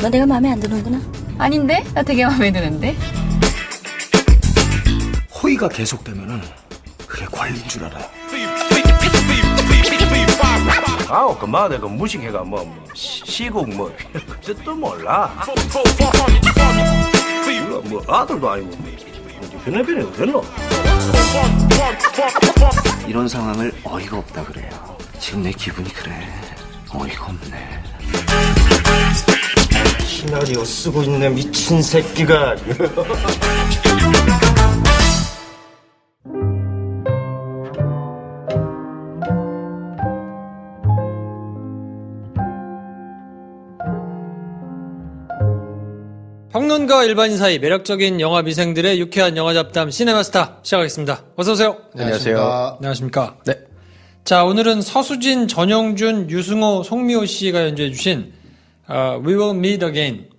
너 내가 마음에 안 드는구나. 아닌데? 나 되게 마음에 드는데? 호의가 계속되면은 그게 관리인 줄 알아요. 아우 그마 내가 무식해가 시국 그 뜻도 몰라. 뭐 아들도 아니고 변해변해 어딨노? 이런 상황을 어이가 없다 그래요. 지금 내 기분이 그래. 어이가 없네. 시나리오 쓰고 있는 미친 새끼가. 평론가 일반인 사이 매력적인 영화 미생들의 유쾌한 영화 잡담 시네마스타 시작하겠습니다. 어서 오세요. 안녕하세요. 안녕하십니까. 네. 자, 오늘은 서수진, 전용준, 유승호, 송미호 씨가 연주해 주신 We Will Meet Again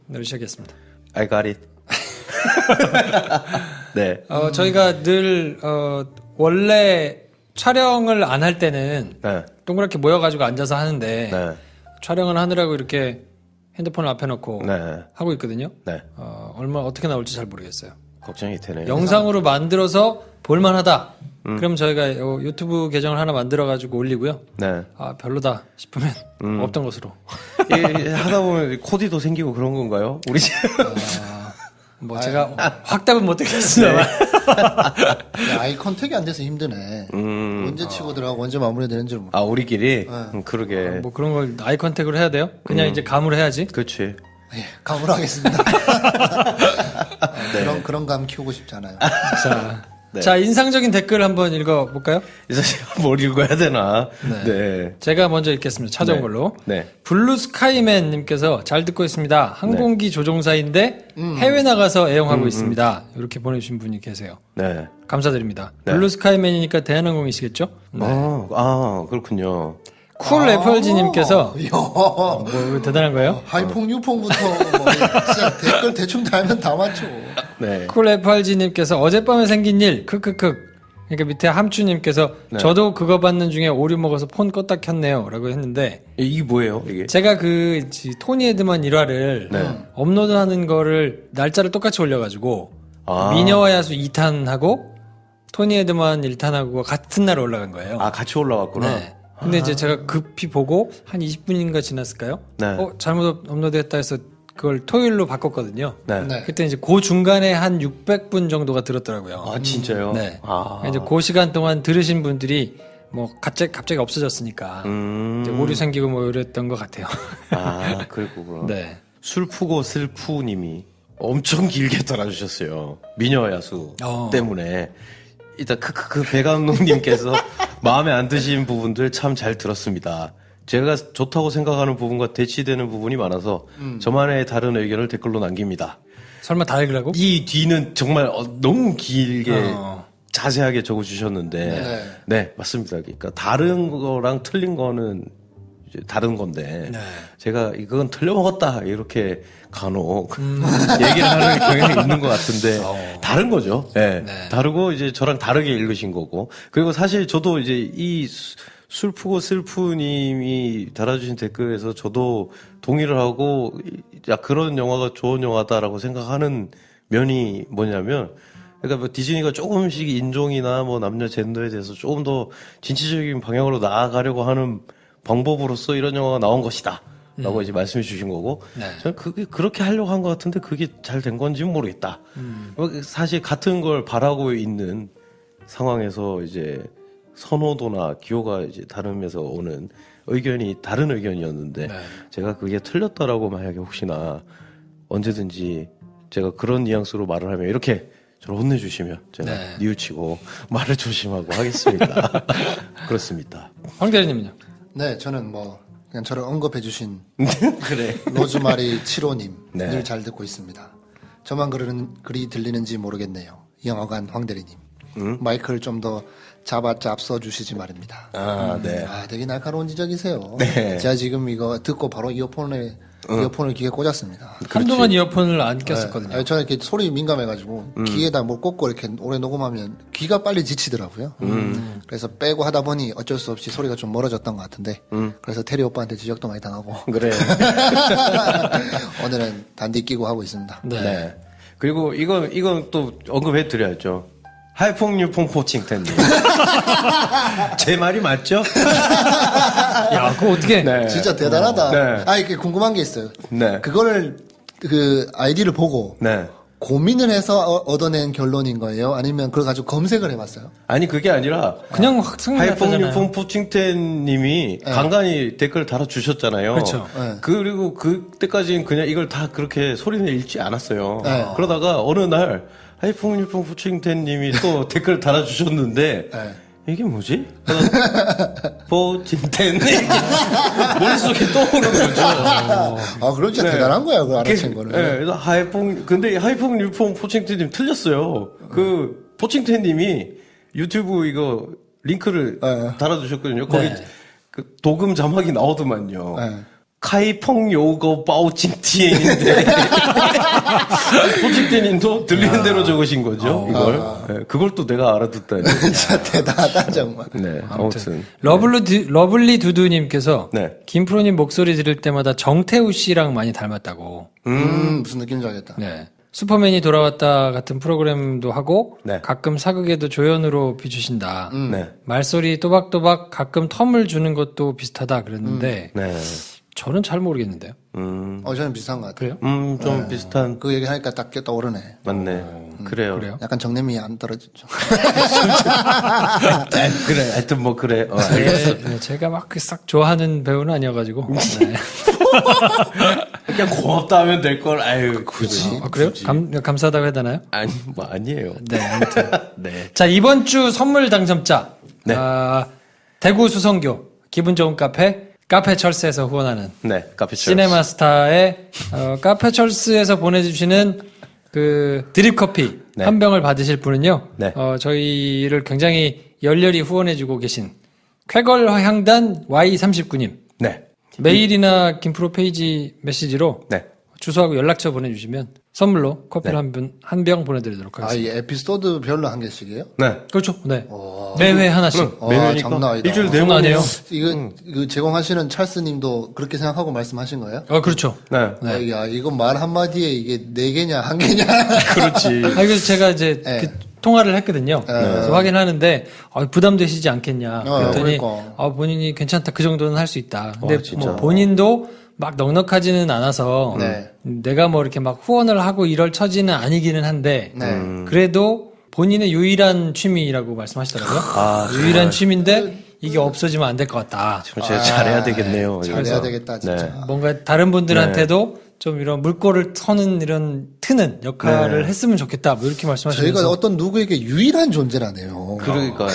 를 시작했습니다. I got it. 네. 저희가 늘 원래 촬영을 안 할 때는 네. 동그랗게 모여가지고 앉아서 하는데 네. 촬영을 하느라고 이렇게 핸드폰을 앞에 놓고 네. 하고 있거든요. 네. 얼마나 어떻게 나올지 잘 모르겠어요. 걱정이 되네요. 영상으로 만들어서 볼만하다. 그럼 저희가 유튜브 계정을 하나 만들어가지고 올리고요. 네. 아 별로다 싶으면 없던 것으로. 하다 보면 코디도 생기고 그런 건가요? 우리 집. 뭐 제가 확답은 못 드리겠습니다만. 아이 컨택이 안 돼서 힘드네. 언제 치고 들어가고 언제 마무리되는지 모르. 아 우리끼리. 그러게. 뭐 그런 걸 아이 컨택으로 해야 돼요? 그냥 이제 감으로 해야지. 그렇지. 예, 감으로 하겠습니다. 그런 감 키우고 싶지 않아요. 자, 네. 자 인상적인 댓글 한번 읽어볼까요? 이제 뭘 읽어야 되나? 네. 제가 먼저 읽겠습니다. 찾아온 네. 걸로. 네. 블루스카이맨님께서 잘 듣고 있습니다. 항공기 조종사인데 해외 나가서 애용하고 있습니다. 이렇게 보내주신 분이 계세요. 네. 감사드립니다. 네. 블루스카이맨이니까 대한항공이시겠죠? 네. 그렇군요. 쿨 FRG님께서 이야, 뭐 대단한 거예요? 하이퐁 유퐁부터 뭐 진짜 댓글 대충 달면 다 맞죠. 네. 쿨 FRG님께서 어젯밤에 생긴 일 크크크. 그러니까 밑에 함추님께서 네. 저도 그거 받는 중에 오류 먹어서 폰 껐다 켰네요라고 했는데 이게 뭐예요, 이게? 제가 그 토니 에드먼 1화를 네. 업로드하는 거를 날짜를 똑같이 올려가지고 아. 미녀와 야수 2탄하고 토니 에드먼 1탄하고 같은 날 올라간 거예요. 아, 같이 올라갔구나. 네. 근데 이제 제가 급히 보고 한 20분인가 지났을까요? 네. 잘못 업로드했다 해서 그걸 토요일로 바꿨거든요. 네. 네. 그때 이제 그 중간에 한 600분 정도가 들었더라고요. 아, 진짜요? 네. 아. 이제 그 시간 동안 들으신 분들이 뭐 갑자기 없어졌으니까 이제 오류 생기고 뭐 이랬던 것 같아요. 아, 그랬구나. 네. 술푸고 슬푸님이 엄청 길게 달아주셨어요. 미녀 야수 때문에. 일단 그 배 감독님께서 마음에 안 드신 부분들 참 잘 들었습니다. 제가 좋다고 생각하는 부분과 대치되는 부분이 많아서 저만의 다른 의견을 댓글로 남깁니다. 설마 다 읽으라고? 이 뒤는 정말 너무 길게 자세하게 적어주셨는데 네 맞습니다. 그러니까 다른 거랑 틀린 거는 이제 다른 건데 제가 이건 틀려먹었다 이렇게 간혹 얘기를 하는 경향이 있는 것 같은데 다른 거죠. 네. 다르고 이제 저랑 다르게 읽으신 거고 그리고 사실 저도 이제 이 술푸고 슬프님이 달아주신 댓글에서 저도 동의를 하고 야 그런 영화가 좋은 영화다라고 생각하는 면이 뭐냐면 그러니까 뭐 디즈니가 조금씩 인종이나 뭐 남녀 젠더에 대해서 조금 더 진취적인 방향으로 나아가려고 하는 방법으로서 이런 영화가 나온 것이다. 라고 이제 말씀해 주신 거고. 저는 그게 그렇게 하려고 한 것 같은데 그게 잘 된 건지는 모르겠다. 사실 같은 걸 바라고 있는 상황에서 이제 선호도나 기호가 이제 다르면서 오는 의견이 다른 의견이었는데 제가 그게 틀렸다라고 만약에 혹시나 언제든지 제가 그런 뉘앙스로 말을 하면 이렇게 저를 혼내주시면 제가 뉘우치고 말을 조심하고 하겠습니다. 그렇습니다. 황 대리님은요? 네, 저는 뭐 그냥 저를 언급해주신 그래. 로즈마리 7호님 네. 늘 잘 듣고 있습니다. 저만 그리 들리는지 모르겠네요. 영화관 황대리님. 마이크를 좀 더 앞서 주시지 말입니다. 네. 되게 날카로운 지적이세요. 네. 제가 지금 이거 듣고 바로 이어폰을 귀에 꽂았습니다. 한동안 이어폰을 안 꼈었거든요. 저는 이렇게 소리 민감해가지고 귀에다 뭘 꽂고 이렇게 오래 녹음하면 귀가 빨리 지치더라고요. 그래서 빼고 하다 보니 어쩔 수 없이 소리가 좀 멀어졌던 것 같은데 그래서 테리 오빠한테 지적도 많이 당하고 그래. 오늘은 단디 끼고 하고 있습니다. 네. 그리고 이건 또 언급해 드려야죠. 하이퐁 포칭텐님. 제 말이 맞죠? 야, 그거 어떻게? 네. 진짜 대단하다. 네. 이게 궁금한 게 있어요. 네. 그거를 그 아이디를 보고 네. 고민을 해서 얻어낸 결론인 거예요? 아니면 그걸 가지고 검색을 해봤어요? 아니 그게 아니라 그냥 확 생각나잖아요. 하이퐁 포칭텐님이 간간히 댓글 달아주셨잖아요. 그렇죠. 네. 그리고 그때까지는 그냥 이걸 다 그렇게 소리내 읽지 않았어요. 네. 그러다가 어느 날 하이퐁 포칭텐님이 또 댓글 달아주셨는데 네. 이게 뭐지? 포칭텐 머릿속에 떠오르는 거죠. 그럼 진짜 대단한 거야, 그거 알아챈 거는. 네, 그래서 근데 하이퐁 포칭텐님 틀렸어요. 그 포칭텐님이 유튜브 이거 링크를 달아주셨거든요. 거기 그 독음 자막이 나오더만요. 카이퐁 요거 빠오칭티엔인데 포칭텐님도 들리는 대로 적으신 거죠. 이걸 그걸 또 내가 알아듣다니. 진짜 대단하다, 정말. 네, 아무튼 러블리 두두님께서 네. 김프로님 목소리 들을 때마다 정태우 씨랑 많이 닮았다고. 무슨 느낌인지 알겠다. 네. 슈퍼맨이 돌아왔다 같은 프로그램도 하고 네. 가끔 사극에도 조연으로 비추신다. 네. 말소리 또박또박 가끔 텀을 주는 것도 비슷하다 그랬는데 네. 저는 잘 모르겠는데요. 저는 비슷한 것 같아요. 그래요? 좀 비슷한 그 얘기 하니까 딱 떠오르네. 맞네. 그래요. 그래요? 약간 정내미 안 떨어지죠. 그래. 하여튼 뭐 그래. 알겠어. 네, 제가 막 싹 좋아하는 배우는 아니어가지고. 네. 그냥 고맙다 하면 될 걸. 아유, 굳이. 그래요? 감사하다고 해야 되나요? 아니, 뭐 아니에요. 네, 아무튼. 네. 자, 이번 주 선물 당첨자. 네. 대구 수성교 기분 좋은 카페 철스에서 후원하는 네. 카페 철스. 시네마스타의 카페 철스에서 보내주시는 그 드립 커피 네. 한 병을 받으실 분은요. 네. 저희를 굉장히 열렬히 후원해주고 계신 쾌걸 향단 Y39님. 네. 메일이나 김프로 페이지 메시지로 네. 주소하고 연락처 보내주시면 선물로 커피를 한 병 보내드리도록 하겠습니다. 이 에피소드 별로 한 개씩이에요? 네. 그렇죠. 네. 매회 하나씩. 매일이니까 장난 아니다. 일주일 장난 내용 아니에요. 이거 제공하시는 찰스님도 그렇게 생각하고 말씀하신 거예요? 그렇죠. 네. 야, 이거 말 한마디에 이게 4개냐, 1개냐. 그렇지. 그래서 제가 이제 그 통화를 했거든요. 그래서 확인하는데 부담되시지 않겠냐. 그랬더니 그러니까. 본인이 괜찮다. 그 정도는 할 수 있다. 근데 진짜. 뭐 본인도 막 넉넉하지는 않아서 네. 내가 뭐 이렇게 막 후원을 하고 이럴 처지는 아니기는 한데 그래도 본인의 유일한 취미라고 말씀하시더라고요. 유일한 취미인데 이게 없어지면 안 될 것 같다. 제가 잘해야 되겠네요. 잘해야 되겠다, 진짜. 뭔가 다른 분들한테도 좀 이런 물꼬를 터는 이런 트는 역할을 했으면 좋겠다. 뭐 이렇게 말씀하시면서 저희가 어떤 누구에게 유일한 존재라네요. 그러니까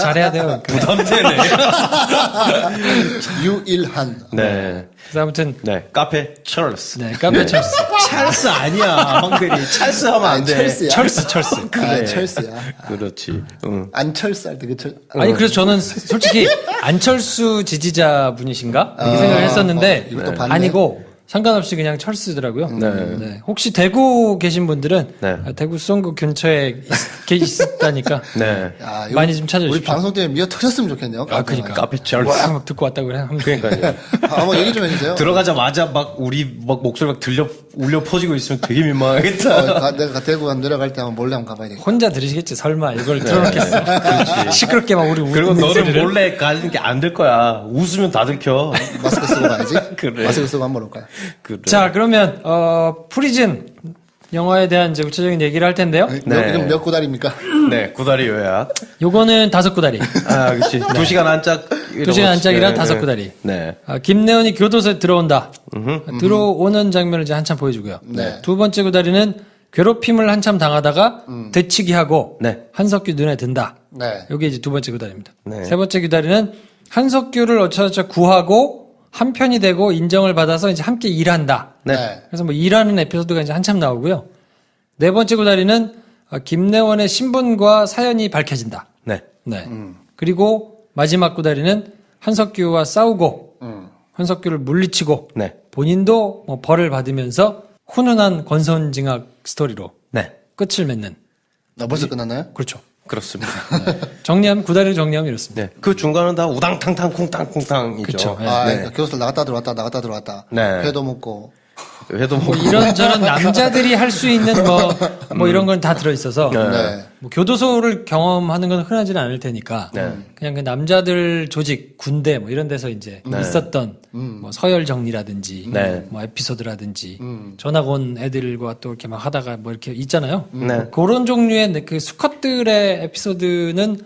잘해야 돼요. 부담되네. 유일한. 네. 그래서 아무튼 네. 카페 철스. 네, 카페 철스. 찰스 아니야. 황대리. 찰스 하면 안 돼. 철스야. 철스. 그래. 철스야. 그렇지. 응. 안철수 할 때 그 철. 아니 그래서 저는 솔직히 안철수 지지자 분이신가 이렇게 생각을 했었는데 이것도 봤네. 아니고 상관없이 그냥 철수더라고요. 네. 혹시 대구 계신 분들은 네. 대구 수성구 근처에 있다니까 네. 이거 많이 좀 찾아주십시오. 우리 방송 때문에 미어 터졌으면 좋겠네요. 그러니까 카페 철스. 막 듣고 왔다고 그래. 그러니까요. 한번 얘기 좀 해주세요. 들어가자마자 막 우리 막 목소리 막 울려 퍼지고 있으면 되게 민망하겠다. 내가 대구 내려갈 때 한번 몰래 한번 가봐야 되겠다. 혼자 들으시겠지. 설마 이걸 틀어놓겠어. 시끄럽게 막 우리 그리고 너는 목소리를. 몰래 가는 게 안 될 거야. 웃으면 다 들켜. 마스크 쓰고 가야지. 그래. 마스크 쓰고 한번 올까요? 그래. 자 그러면 프리즌 영화에 대한 이제 구체적인 얘기를 할 텐데요. 네. 이건 몇 구달입니까? 네, 구다리 요약. 요거는 5구다리. 아, 그렇지. 2시간 안짝. 2시간 안짝이라 5구다리. 네. 김내원이 교도소에 들어온다. 들어오는 장면을 이제 한참 보여주고요. 네. 두 번째 구다리는 괴롭힘을 한참 당하다가 되치기 하고 네. 한석규 눈에 든다. 네. 요게 이제 두 번째 구다리입니다. 네. 세 번째 구다리는 한석규를 어쩌저쩌 구하고 한편이 되고 인정을 받아서 이제 함께 일한다. 네. 그래서 뭐 일하는 에피소드가 이제 한참 나오고요. 네 번째 구다리는 김내원의 신분과 사연이 밝혀진다. 네. 네. 그리고 마지막 구다리는 한석규와 싸우고 한석규를 물리치고 네. 본인도 뭐 벌을 받으면서 훈훈한 권선징악 스토리로 네. 끝을 맺는. 벌써 끝났나요? 그렇죠. 그렇습니다. 정리하면 구다리를 정리하면 이렇습니다. 네. 그 중간은 다 우당탕탕 쿵탕쿵탕이죠. 그쵸. 네. 그러니까 교수들 나갔다 들어왔다 나갔다 들어왔다. 네. 회도 먹고. 회도 뭐 먹고. 이런저런 남자들이 할 수 있는 뭐 이런 건 다 들어있어서 네. 뭐 교도소를 경험하는 건 흔하지는 않을 테니까 그냥 그 남자들 조직 군대 뭐 이런 데서 이제 있었던 뭐 서열 정리라든지 네. 뭐 에피소드라든지 전학 온 애들과 또 이렇게 막 하다가 뭐 이렇게 있잖아요. 네. 그런 종류의 그 수컷들의 에피소드는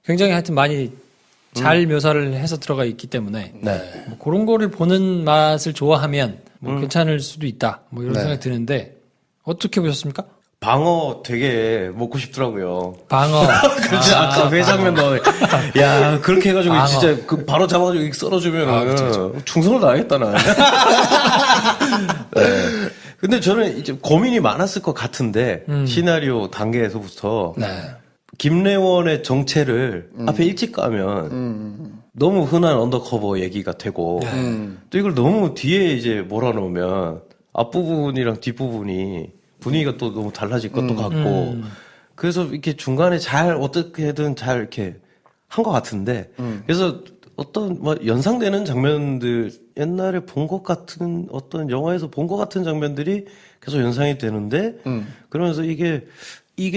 굉장히 하여튼 많이 잘 묘사를 해서 들어가 있기 때문에 네. 뭐 그런 거를 보는 맛을 좋아하면 뭐 괜찮을 수도 있다. 뭐 이런 생각이 드는데 어떻게 보셨습니까? 방어 되게 먹고 싶더라고요. 방어. 그렇지. 아까 회장면 너, 야, 그렇게 해가지고 방어. 진짜 그 바로 잡아가지고 이렇게 썰어주면은 충성을 다하겠다, 나. 네. 근데 저는 이제 고민이 많았을 것 같은데, 시나리오 단계에서부터. 네. 김래원의 정체를 앞에 일찍 가면 너무 흔한 언더커버 얘기가 되고 또 이걸 너무 뒤에 이제 몰아넣으면 앞부분이랑 뒷부분이 분위기가 또 너무 달라질 것도 같고 그래서 이렇게 중간에 잘 어떻게든 잘 이렇게 한 것 같은데 그래서 어떤 뭐 연상되는 장면들 옛날에 본 것 같은 어떤 영화에서 본 것 같은 장면들이 계속 연상이 되는데 그러면서 이게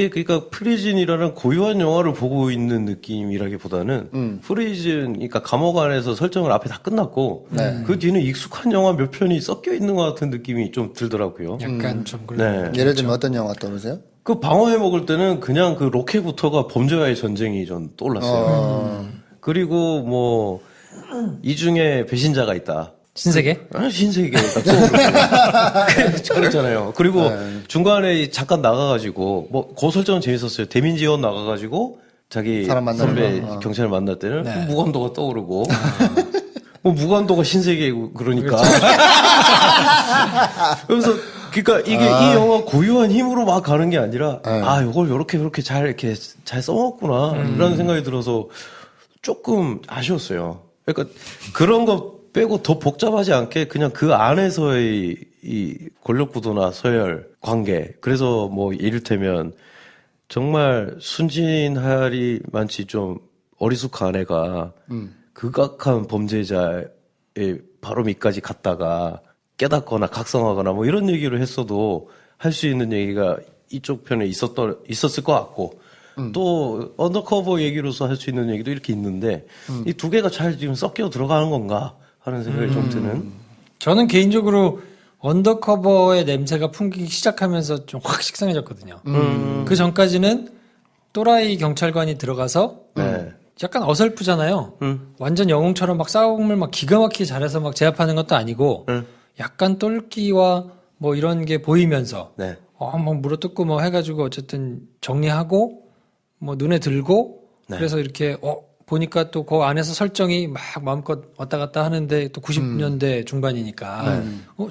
그러니까 프리즌이라는 고유한 영화를 보고 있는 느낌이라기보다는 프리즌 그러니까 감옥 안에서 설정을 앞에 다 끝났고 그 뒤는 익숙한 영화 몇 편이 섞여 있는 것 같은 느낌이 좀 들더라고요. 약간 좀 그런. 네. 예를 들면 어떤 영화 떠오르세요? 그 방어해 먹을 때는 그냥 그 로켓부터가 범죄와의 전쟁이 전 떠올랐어요. 그리고 뭐 이 중에 배신자가 있다. 신세계? 신세계가 떠오르고 그랬잖아요. 그리고 중간에 잠깐 나가가지고 뭐 그 설정은 재밌었어요. 대민지원 나가가지고 자기 사람 만나는 선배 거. 경찰을 만날 때는 네. 무관도가 떠오르고 뭐 무관도가 신세계고 그러니까 그래서 그러니까 이게 이 영화 고유한 힘으로 막 가는 게 아니라 아 이걸 이렇게 잘 써먹구나 이런 생각이 들어서 조금 아쉬웠어요. 그러니까 그런 거 빼고 더 복잡하지 않게 그냥 그 안에서의 이 권력구도나 서열 관계 그래서 뭐 이를테면 정말 순진하리 많지 좀 어리숙한 애가 극악한 범죄자의 바로 밑까지 갔다가 깨닫거나 각성하거나 뭐 이런 얘기를 했어도 할 수 있는 얘기가 이쪽 편에 있었을 것 같고 또 언더커버 얘기로서 할 수 있는 얘기도 이렇게 있는데 이 두 개가 잘 지금 섞여 들어가는 건가 하는 생각이 좀 드는. 저는 개인적으로 언더커버의 냄새가 풍기기 시작하면서 좀 확 식상해졌거든요. 그 전까지는 또라이 경찰관이 들어가서 네. 약간 어설프잖아요. 완전 영웅처럼 막 싸움을 막 기가 막히게 잘해서 막 제압하는 것도 아니고 약간 똘끼와 뭐 이런 게 보이면서 네. 뭐 물어뜯고 뭐 해가지고 어쨌든 정리하고 뭐 눈에 들고 네. 그래서 이렇게 보니까 또 그 안에서 설정이 막 마음껏 왔다 갔다 하는데 또 90년대 중반이니까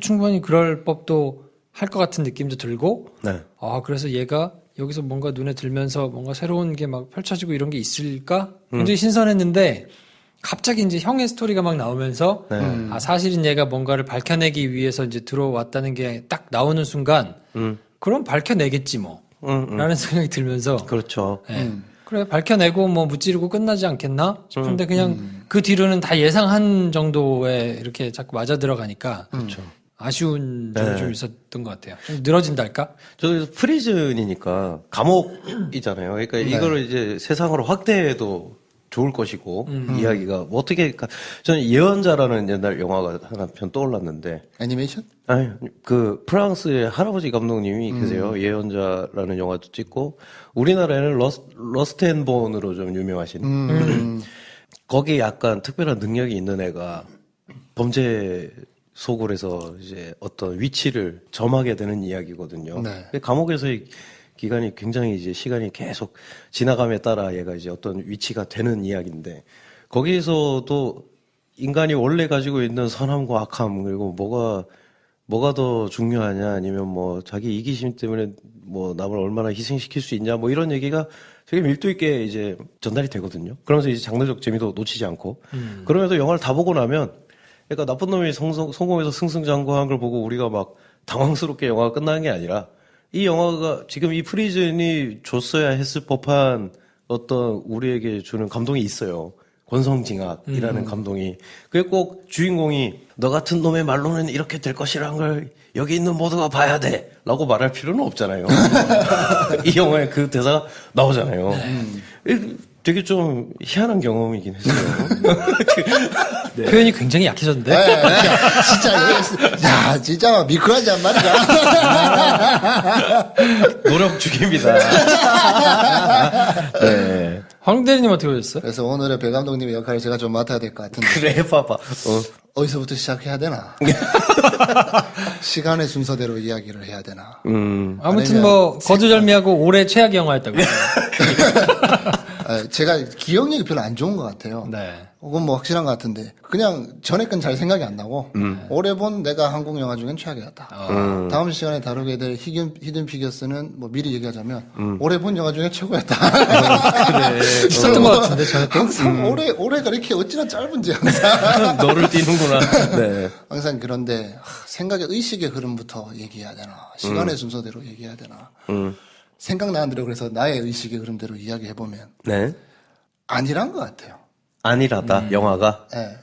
충분히 그럴 법도 할 것 같은 느낌도 들고 네. 그래서 얘가 여기서 뭔가 눈에 들면서 뭔가 새로운 게 막 펼쳐지고 이런 게 있을까 굉장히 신선했는데 갑자기 이제 형의 스토리가 막 나오면서 사실은 얘가 뭔가를 밝혀내기 위해서 이제 들어왔다는 게 딱 나오는 순간 그럼 밝혀내겠지 뭐 라는 생각이 들면서 그렇죠. 그래 밝혀내고 뭐 무찌르고 끝나지 않겠나 싶은데 그냥 그 뒤로는 다 예상한 정도에 이렇게 자꾸 맞아 들어가니까 아쉬운 점이 좀 있었던 것 같아요. 좀 늘어진달까? 저 프리즌이니까 감옥이잖아요. 그러니까 이거를 이제 세상으로 확대해도 좋을 것이고 이야기가 뭐 어떻게 그러니까 저는 예언자라는 옛날 영화가 하나 편 떠올랐는데 애니메이션? 아니 그 프랑스의 할아버지 감독님이 계세요. 예언자라는 영화도 찍고 우리나라에는 러스트 앤 본으로 좀 유명하신 거기에 약간 특별한 능력이 있는 애가 범죄 속을 해서 이제 어떤 위치를 점하게 되는 이야기거든요. 네. 감옥에서의 기간이 굉장히 이제 시간이 계속 지나감에 따라 얘가 이제 어떤 위치가 되는 이야기인데 거기에서도 인간이 원래 가지고 있는 선함과 악함 그리고 뭐가 더 중요하냐 아니면 뭐 자기 이기심 때문에 뭐 남을 얼마나 희생시킬 수 있냐 뭐 이런 얘기가 되게 밀도 있게 이제 전달이 되거든요. 그러면서 이제 장르적 재미도 놓치지 않고 그러면서 영화를 다 보고 나면 그러니까 나쁜 놈이 성공해서 승승장구한 걸 보고 우리가 막 당황스럽게 영화가 끝나는 게 아니라 이 영화가 지금 이 프리즌이 줬어야 했을 법한 어떤 우리에게 주는 감동이 있어요. 권성징악이라는 감동이. 그게 꼭 주인공이 너 같은 놈의 말로는 이렇게 될 것이라는 걸 여기 있는 모두가 봐야 돼 라고 말할 필요는 없잖아요. 이 영화에 그 대사가 나오잖아요. 되게 좀 희한한 경험이긴 했어요. 표현이 굉장히 약해졌는데. 진짜 진짜 미끄러지 안 말이야. 노력 중입니다. 네. 황 대리님 어떻게 보셨어요? 그래서 오늘의 배 감독님의 역할을 제가 좀 맡아야 될 것 같은데. 그래, 봐봐. 어디서부터 시작해야 되나? 시간의 순서대로 이야기를 해야 되나? 아무튼 뭐 거두절미하고 올해 최악의 영화였다고. 제가 기억력이 별로 안 좋은 것 같아요. 네. 그건 뭐 확실한 것 같은데 그냥 전에 건 잘 생각이 안 나고 올해 본 내가 한국 영화 중엔 최악이었다. 다음 시간에 다루게 될 히든 피겨스는 뭐 미리 얘기하자면 올해 본 영화 중에 최고였다. 그래. 있었던 것 같은데 저는 또. 항상 올해가 이렇게 어찌나 짧은지 항상 너를 띄는구나. 네. 항상 그런데 생각의 의식의 흐름부터 얘기해야 되나 시간의 순서대로 얘기해야 되나 생각나는 대로 그래서 나의 의식의 흐름대로 이야기해보면 네. 아니란 것 같아요. 아니라다, 영화가. 예.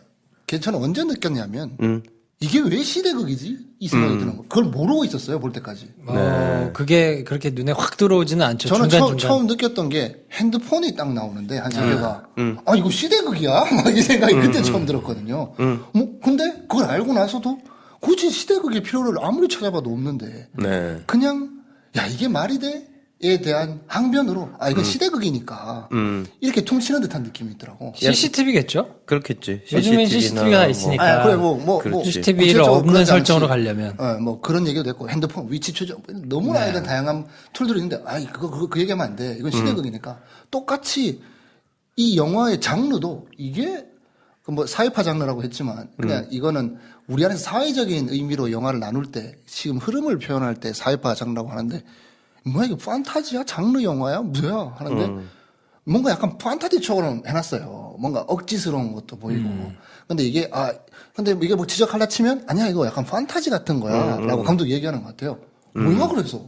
그게 저는 언제 느꼈냐면 이게 왜 시대극이지? 이 생각이 드는 거. 그걸 모르고 있었어요, 볼 때까지. 그게 그렇게 눈에 확 들어오지는 않죠. 저는 중간중간. 처음 느꼈던 게 핸드폰이 딱 나오는데 한 세계가 아 이거 시대극이야? 막 이 생각이 그때 처음 들었거든요. 뭐 근데 그걸 알고 나서도 굳이 시대극의 필요를 아무리 찾아봐도 없는데 네. 그냥 야 이게 말이 돼? 에 대한 항변으로 아 이건 시대극이니까 이렇게 퉁치는 듯한 느낌이 있더라고. CCTV겠죠? 그렇겠지. 요즘엔 CCTV가 있으니까. 그래 뭐 그렇지. CCTV를 구체적으로 없는 그러지 설정으로 않지. 가려면. 뭐 그런 얘기도 됐고 핸드폰 위치 추적 너무나 이런 다양한 툴들이 있는데 아 그거 그 얘기하면 안 돼. 이건 시대극이니까 똑같이 이 영화의 장르도 이게 그 뭐 사회파 장르라고 했지만 그냥 이거는 우리 안에서 사회적인 의미로 영화를 나눌 때 지금 흐름을 표현할 때 사회파 장르라고 하는데. 뭐야 이거 판타지야? 장르 영화야? 뭐야? 하는데 뭔가 약간 판타지처럼 해놨어요. 뭔가 억지스러운 것도 보이고. 근데 이게 근데 이게 뭐 지적하려 치면 아니야 이거 약간 판타지 같은 거야 라고 감독이 얘기하는 것 같아요. 뭐야 그래서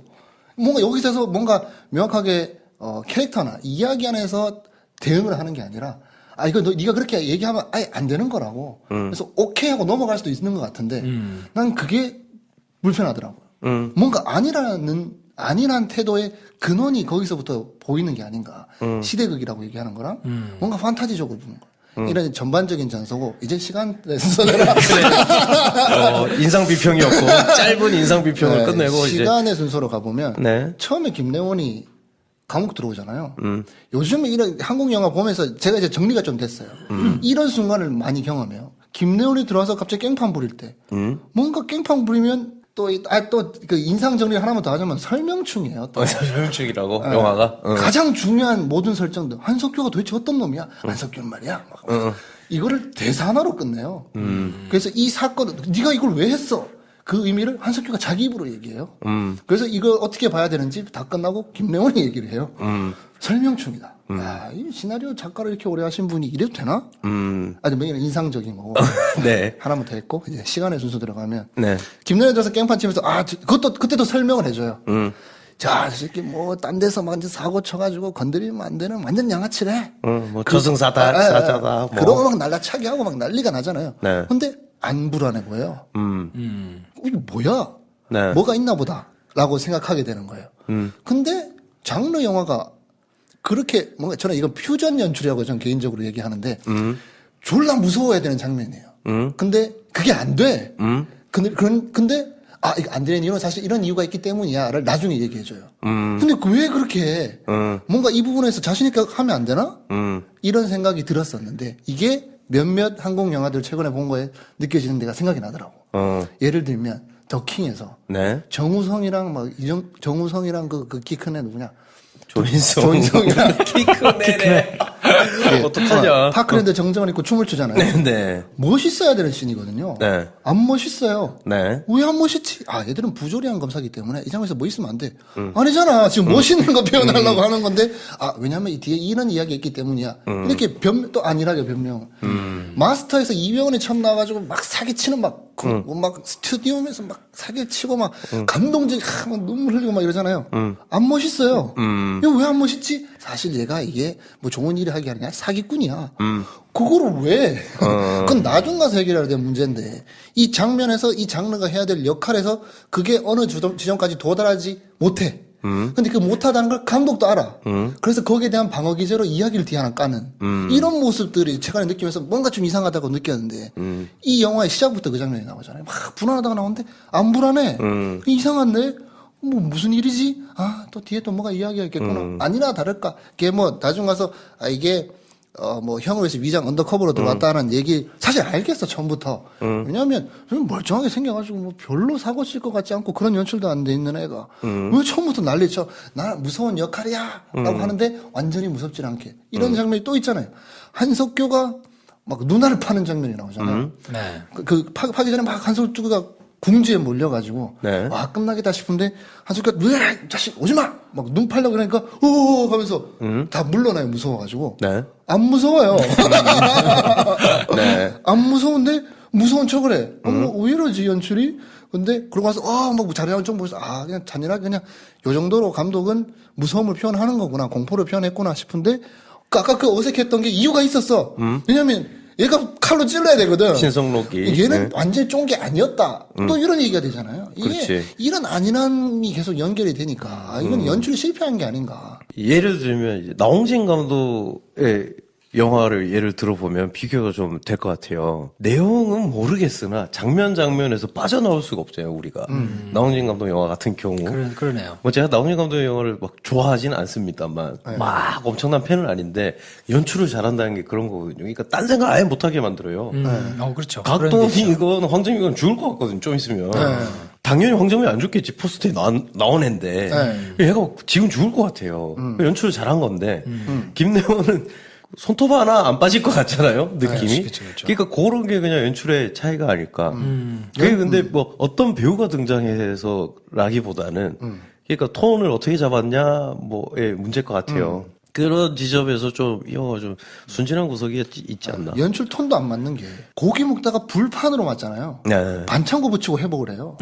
뭔가 여기서 뭔가 명확하게 캐릭터나 이야기 안에서 대응을 하는 게 아니라 이거 네가 그렇게 얘기하면 아예 안 되는 거라고. 그래서 오케이 하고 넘어갈 수도 있는 것 같은데 난 그게 불편하더라고요. 뭔가 아니란 태도의 근원이 거기서부터 보이는 게 아닌가. 시대극이라고 얘기하는 거랑 뭔가 판타지적으로 보는 거. 이런 전반적인 전소고 이제 시간 순서대로 인상 비평이었고 짧은 인상 비평을 끝내고 시간의 순서로 가보면 네. 처음에 김래원이 감옥 들어오잖아요. 요즘에 이런 한국 영화 보면서 제가 이제 정리가 좀 됐어요. 이런 순간을 많이 경험해요. 김래원이 들어와서 갑자기 깽판 부릴 때 뭔가 깽판 부리면 또 그 인상 정리를 하나만 더 하자면 설명충이에요. 또. 설명충이라고 영화가 가장 중요한 모든 설정들 한석규가 도대체 어떤 놈이야? 한석규는 말이야. 이거를 대사 하나로 끝내요. 그래서 이 사건 네가 이걸 왜 했어? 그 의미를 한석규가 자기 입으로 얘기해요. 그래서 이걸 어떻게 봐야 되는지 다 끝나고 김래원이 얘기를 해요. 설명충이다. 야, 이 시나리오 작가를 이렇게 오래 하신 분이 이래도 되나? 아주 뭐 인상적인 거고. 네. 하나만 더 했고 이제 시간의 순서 들어가면 네. 김래원 들어서 깽판 치면서 그때도 설명을 해줘요. 자, 저 새끼 뭐 딴 데서 완전 사고 쳐가지고 건드리면 안 되는 완전 양아치래. 뭐 저승사자다. 뭐. 그러고 막 날라차게 하고 막 난리가 나잖아요. 네. 근데 안 불안해 보여요. 이게 뭐야? 네. 뭐가 있나 보다라고 생각하게 되는 거예요. 근데 장르 영화가 그렇게 뭔가 저는 이건 퓨전 연출이라고 저는 개인적으로 얘기하는데 졸라 무서워야 되는 장면이에요. 근데 그게 안 돼. 근데 이거 안 되는 이유는 사실 이런 이유가 있기 때문이야를 나중에 얘기해줘요. 근데 왜 그렇게 해? 뭔가 이 부분에서 자신있게 하면 안 되나? 이런 생각이 들었었는데 이게 몇몇 한국 영화들 최근에 본 거에 느껴지는 데가 생각이 나더라고. 예를 들면 더킹에서 네. 정우성이랑 정우성이랑 그 키 큰 애 누구냐? 조인성이랑 키 큰 애네. 어떡하냐. 파크랜드 정장을 입고 춤을 추잖아요. 네. 멋있어야 되는 씬이거든요. 네. 안 멋있어요. 네. 왜 안 멋있지? 얘들은 부조리한 검사기 때문에 이 장면에서 멋있으면 안 돼. 아니잖아. 지금 멋있는 거 표현하려고 하는 건데, 왜냐면 이 뒤에 이런 이야기가 있기 때문이야. 이렇게 또 안일하게 변명. 마스터에서 이병헌이 처음 나와가지고 막 사기치는 막 스튜디오에서 막 사기치고 막 감동적이 막 눈물 흘리고 막 이러잖아요. 안 멋있어요. 이거 왜 안 멋있지? 사실 얘가 이게 뭐 좋은 일을 하게 아니라 사기꾼이야. 그거를 왜? 그건 나중 가서 해결해야 될 문제인데 이 장면에서 이 장르가 해야 될 역할에서 그게 어느 지점까지 도달하지 못해. 근데 그 못하다는 걸 감독도 알아. 그래서 거기에 대한 방어 기제로 이야기를 뒤 하나 까는 이런 모습들이 최근에 느끼면서 뭔가 좀 이상하다고 느꼈는데 이 영화의 시작부터 그 장면이 나오잖아요. 막 불안하다가 나오는데 안 불안해. 이상한데 뭐 무슨 일이지? 또 뒤에 또 뭐가 이야기가 있겠구나. 아니나 다를까. 걔 뭐 나중 가서 이게 뭐 형을 위해서 위장 언더커버로 들어왔다는 얘기 사실 알겠어 처음부터. 왜냐하면 좀 멀쩡하게 생겨가지고 뭐 별로 사고 칠 것 같지 않고 그런 연출도 안 돼 있는 애가 왜 처음부터 난리쳐? 나 무서운 역할이야라고 하는데 완전히 무섭지 않게 이런 장면이 또 있잖아요. 한석규가 막 누나를 파는 장면이 나오잖아요. 네. 파기 전에 막 한석규가 궁지에 몰려가지고 네. 와 끝나겠다 싶은데 한석규가 왜 자식 오지마 막 눈 팔려고 그러니까 오 하면서 다 물러나요. 무서워가지고 네. 안 무서워요. 네. 안 무서운데 무서운 척을 해. 왜 이러지 연출이? 근데 그러고 나서 막 잘해나온 척 보면서 그냥 잔인하게 그냥 요 정도로 감독은 무서움을 표현하는 거구나 공포를 표현했구나 싶은데 아까 그 어색했던 게 이유가 있었어. 왜냐면 얘가 칼로 찔러야 되거든. 신성록이. 얘는 완전히 쫀 게 아니었다. 또 이런 얘기가 되잖아요. 이게 그렇지. 이런 안일함이 계속 연결이 되니까 이건 연출이 실패한 게 아닌가. 예를 들면 이제 나홍진 감독의 영화를 예를 들어보면 비교가 좀 될 것 같아요. 내용은 모르겠으나 장면에서 빠져나올 수가 없잖아요, 우리가. 나홍진 감독 영화 같은 경우. 그러네요. 뭐 제가 나홍진 감독의 영화를 막 좋아하지는 않습니다만 막 엄청난 팬은 아닌데 연출을 잘한다는 게 그런 거거든요. 그러니까 딴 생각 아예 못하게 만들어요. 그렇죠. 각도이건 황정민이건 죽을 것 같거든요, 좀 있으면. 당연히 황정민이 안 죽겠지. 포스터에 나온 애인데. 얘가 지금 죽을 것 같아요. 연출을 잘한 건데. 김내원은 손톱 하나 안 빠질 것 같잖아요, 느낌이. 그쵸. 그러니까 그런 게 그냥 연출의 차이가 아닐까. 그게 근데 뭐 어떤 배우가 등장해서라기보다는 그러니까 톤을 어떻게 잡았냐 뭐의 문제일 것 같아요. 그런 지점에서 좀 이 영화가 좀 순진한 구석이 있지 않나. 연출 톤도 안 맞는 게 고기 먹다가 불판으로 맞잖아요. 네. 반창고 붙이고 회복을 해요.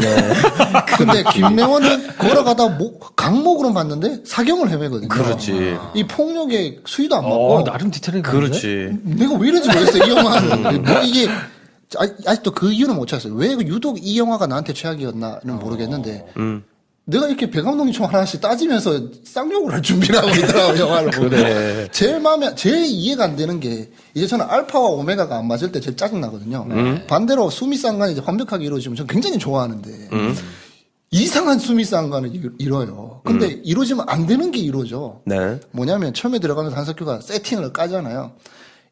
근데 김명원은 걸어가다 강목으로 맞는데 사경을 헤매거든요. 그렇지. 이 폭력의 수위도 안 맞고. 나름 디테일이 그렇지. 내가 왜 이런지 모르겠어요. 이 영화는. 뭐 이게 아직도 그 이유는 못 찾았어요. 왜 유독 이 영화가 나한테 최악이었나는 모르겠는데. 내가 이렇게 배 감독님처럼 하나씩 따지면서 쌍욕을 할 준비를 하고 있더라고요, 영화를 보고. 그래. 제일 이해가 안 되는 게, 이제 저는 알파와 오메가가 안 맞을 때 제일 짜증나거든요. 반대로 수미쌍관이 이제 완벽하게 이루어지면 저는 굉장히 좋아하는데, 이상한 수미쌍관을 이뤄요. 근데 이루어지면 안 되는 게 이루어져. 네. 뭐냐면 처음에 들어가면서 한석규가 세팅을 까잖아요.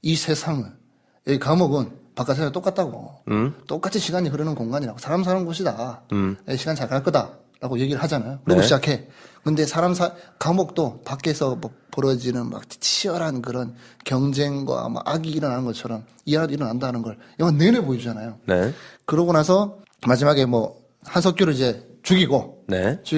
이 세상은, 이 감옥은 바깥 세상 똑같다고. 똑같이 시간이 흐르는 공간이라고. 사람 사는 곳이다. 시간 잘 갈 거다. 라고 얘기를 하잖아요. 그리고 네. 시작해. 근데 감옥도 밖에서 뭐 벌어지는 막 치열한 그런 경쟁과 막 악이 일어나는 것처럼 일어난다는 걸 영화 내내 보여주잖아요. 네. 그러고 나서 마지막에 뭐 한석규를 이제 죽이고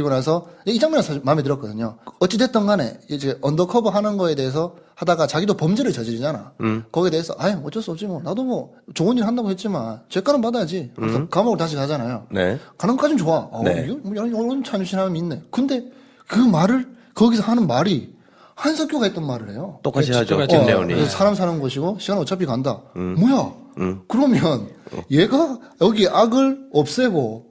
나서 이 장면이 사실 마음에 들었거든요. 어찌됐든 간에 이제 언더커버 하는 거에 대해서 하다가 자기도 범죄를 저지르잖아. 거기에 대해서 어쩔 수 없지 뭐. 나도 뭐 좋은 일 한다고 했지만 죄가는 받아야지. 그래서 감옥을 다시 가잖아요. 네. 가는 것까지는 좋아. 이런 참신함이 있네. 근데 그 말을 거기서 하는 말이 한석규가 했던 말을 해요. 똑같이 하죠. 똑같이 김내원이. 그래서 사람 사는 곳이고 시간 어차피 간다. 뭐야? 그러면 얘가 여기 악을 없애고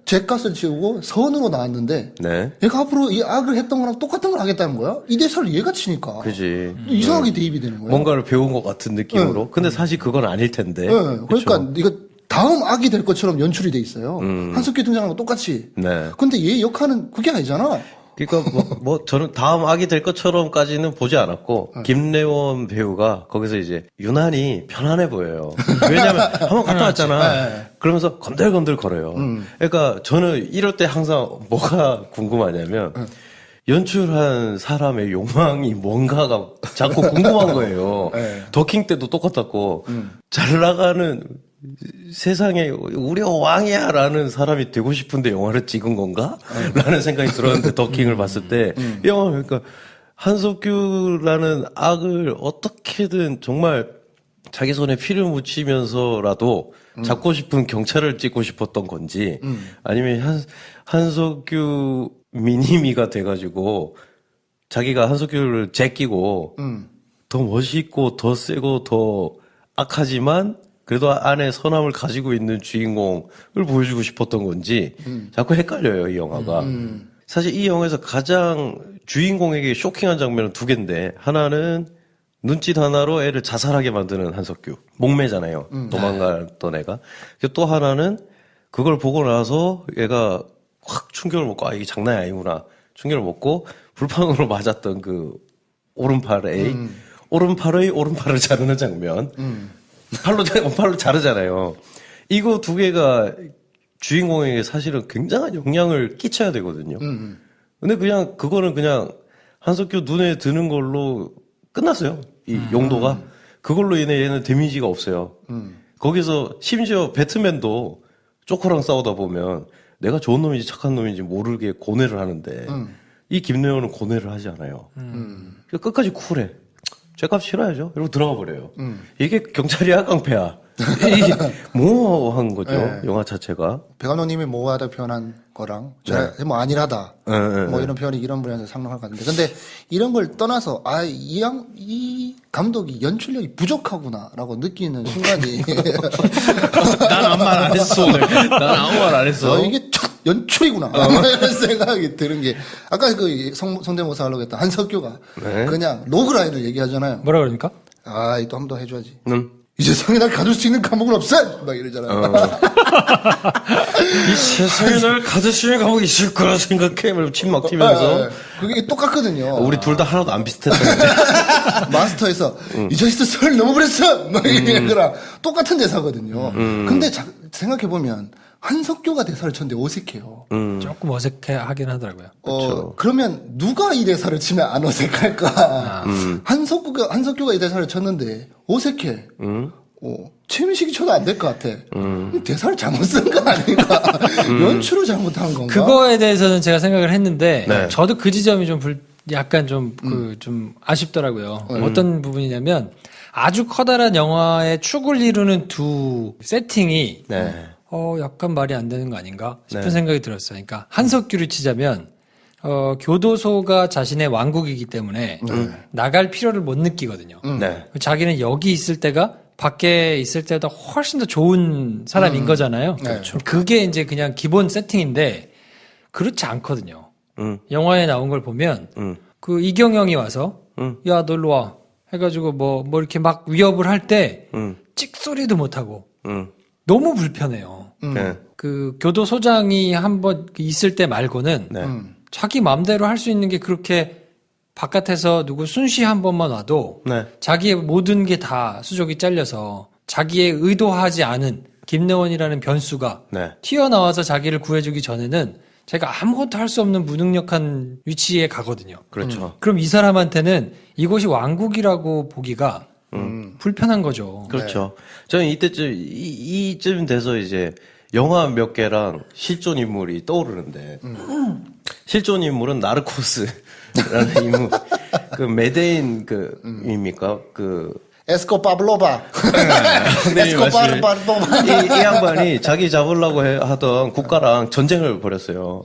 죄값을 치우고 선으로 나왔는데 네. 얘가 앞으로 이 악을 했던 거랑 똑같은 걸 하겠다는 거야? 이 대사를 얘가 치니까. 그지. 이상하게 대입이 되는 거야. 뭔가를 배운 것 같은 느낌으로. 근데 사실 그건 아닐 텐데. 그러니까 그쵸? 이거 다음 악이 될 것처럼 연출이 돼 있어요. 한석규 등장하는 거 똑같이. 네. 근데 얘 역할은 그게 아니잖아. 그러니까 저는 다음 악이 될 것처럼까지는 보지 않았고 김래원 배우가 거기서 이제 유난히 편안해 보여요. 왜냐하면 한번 갔다 왔잖아. 그러면서 건들건들 걸어요. 그러니까 저는 이럴 때 항상 뭐가 궁금하냐면 연출한 사람의 욕망이 뭔가가 자꾸 궁금한 거예요. 네. 더킹 때도 똑같았고, 잘 나가는 세상에 우리가 왕이야 라는 사람이 되고 싶은데 영화를 찍은 건가? 라는 생각이 들었는데 더킹을 봤을 때, 이 영화 그러니까 한석규라는 악을 어떻게든 정말 자기 손에 피를 묻히면서라도 잡고 싶은 경찰을 찍고 싶었던 건지, 아니면 한석규 미니미가 돼가지고 자기가 한석규를 제끼고 더 멋있고 더 세고 더 악하지만 그래도 안에 선함을 가지고 있는 주인공을 보여주고 싶었던 건지 자꾸 헷갈려요, 이 영화가. 사실 이 영화에서 가장 주인공에게 쇼킹한 장면은 두 개인데, 하나는 눈짓 하나로 애를 자살하게 만드는 한석규. 목매잖아요. 도망갔던 애가. 또 하나는 그걸 보고 나서 얘가 확 충격을 먹고, 아, 이게 장난이 아니구나. 충격을 먹고 불판으로 맞았던 그 오른팔의 오른팔을 자르는 장면. 팔로 자르잖아요. 이거 두 개가 주인공에게 사실은 굉장한 영향을 끼쳐야 되거든요. 근데 그거는 그냥 한석규 눈에 드는 걸로 끝났어요. 이 용도가. 그걸로 인해 얘는 데미지가 없어요. 거기서 심지어 배트맨도 조커랑 싸우다 보면 내가 좋은 놈인지 착한 놈인지 모르게 고뇌를 하는데 이 김래호는 고뇌를 하지 않아요. 그러니까 끝까지 쿨해. 죄값 치러야죠. 이러고 들어가 버려요. 이게 경찰이야, 깡패야. 이게 모호한 거죠. 네. 영화 자체가. 백완호님이 모호하다 표현한 거랑 뭐 안일하다 뭐 이런 표현이 이런 분야에서 상당할 것 같은데, 근데 이런 걸 떠나서 이 감독이 연출력이 부족하구나라고 느끼는 순간이 난 아무 말 안 했어, 오늘. 난 아무 말 안 했어. 이게 첫 연출이구나 이런 생각이 드는 게, 아까 그 성대모사 하려고 했던 한석규가 그냥 로그라인을 얘기하잖아요. 뭐라 그러니까? 또 한 번 해줘야지. 이제 성이 날 가둘 수 있는 감옥은 없어! 막 이러잖아요. 이 세상에 날 가질 수 있는 감옥이 있을 거라 생각해. 침 막히면서. 그게 똑같거든요. 우리 둘 다 하나도 안 비슷했던 마스터에서 이 자식들 설 넘어버렸어! 막 이런 거랑 똑같은 대사거든요. 근데 생각해보면 한석규가 대사를 쳤는데 어색해요. 조금 어색하긴 하더라고요. 그러면 누가 이 대사를 치면 안 어색할까? 한석규가 이 대사를 쳤는데 어색해. 최민식이 쳐도 안 될 것 같아. 대사를 잘못 쓴 거 아닌가? 연출을 잘못한 건가? 그거에 대해서는 제가 생각을 했는데, 네. 저도 그 지점이 약간 좀 아쉽더라고요. 어떤 부분이냐면, 아주 커다란 영화의 축을 이루는 두 세팅이, 네. 약간 말이 안 되는 거 아닌가 싶은 네. 생각이 들었어요. 그러니까 한석규를 치자면 교도소가 자신의 왕국이기 때문에 나갈 필요를 못 느끼거든요. 네. 자기는 여기 있을 때가 밖에 있을 때보다 훨씬 더 좋은 사람인 거잖아요. 그렇죠. 그게 이제 그냥 기본 세팅인데 그렇지 않거든요. 영화에 나온 걸 보면 그 이경영이 와서 야, 너 일로 와 해가지고 뭐 이렇게 막 위협을 할 때 찍소리도 못하고 너무 불편해요. 네. 그 교도소장이 한번 있을 때 말고는 네. 자기 마음대로 할 수 있는 게 그렇게 바깥에서 누구 순시 한 번만 와도 네. 자기의 모든 게 다 수족이 잘려서 자기의 의도하지 않은 김래원이라는 변수가 네. 튀어나와서 자기를 구해주기 전에는 자기가 아무것도 할 수 없는 무능력한 위치에 가거든요. 그렇죠. 그럼 이 사람한테는 이곳이 왕국이라고 보기가 불편한 거죠. 그렇죠. 저는 이때쯤 돼서 이제 영화 몇 개랑 실존 인물이 떠오르는데, 실존 인물은 나르코스라는 인물, 그 메데인 입니까? 에스코 파블로바. 네, 에스코 맞습니다. 파블로바. 이 양반이 자기 잡으려고 하던 국가랑 전쟁을 벌였어요.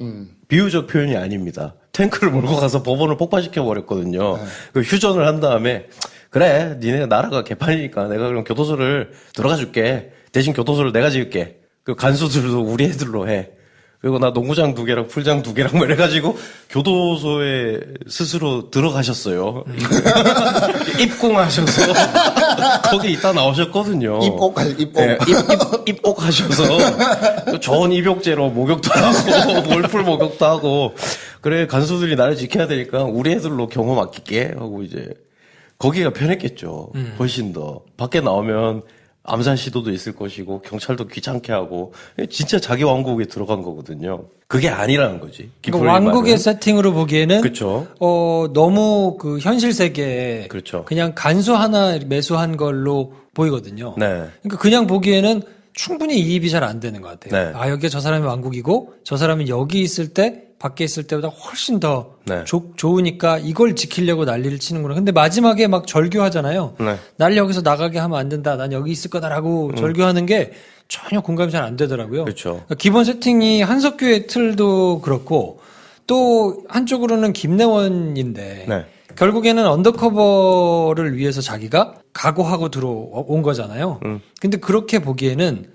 비유적 표현이 아닙니다. 탱크를 몰고 가서 법원을 폭파시켜 버렸거든요. 그 휴전을 한 다음에 그래, 니네 나라가 개판이니까 내가 그럼 교도소를 들어가 줄게. 대신 교도소를 내가 지을게. 그 간수들도 우리 애들로 해. 그리고 나 농구장 2개랑 풀장 2개랑 뭐 이래가지고 교도소에 스스로 들어가셨어요. 입궁하셔서 거기 있다 나오셨거든요. 입옥. 네, 입옥하셔서 좋은 입욕제로 목욕도 하고 월풀 목욕도 하고, 그래 간수들이 나를 지켜야 되니까 우리 애들로 경호 맡길게 하고 이제 거기가 편했겠죠. 훨씬 더 밖에 나오면 암살 시도도 있을 것이고 경찰도 귀찮게 하고 진짜 자기 왕국에 들어간 거거든요. 그게 아니라는 거지. 그러니까 왕국의 세팅으로 보기에는 그렇죠. 너무 그 현실 세계에 그렇죠. 그냥 간수 하나 매수한 걸로 보이거든요. 네. 그러니까 그냥 보기에는 충분히 이입이 잘 안 되는 것 같아요. 네. 아, 여기가 저 사람이 왕국이고 저 사람이 여기 있을 때 밖에 있을 때보다 훨씬 더 네. 좋으니까 이걸 지키려고 난리를 치는구나. 근데 마지막에 막 절규하잖아요. 네. 날 여기서 나가게 하면 안 된다. 난 여기 있을 거다라고 절규하는 게 전혀 공감이 잘 안 되더라고요. 그렇죠. 그러니까 기본 세팅이 한석규의 틀도 그렇고 또 한쪽으로는 김래원인데 네. 결국에는 언더커버를 위해서 자기가 각오하고 들어온 거잖아요. 근데 그렇게 보기에는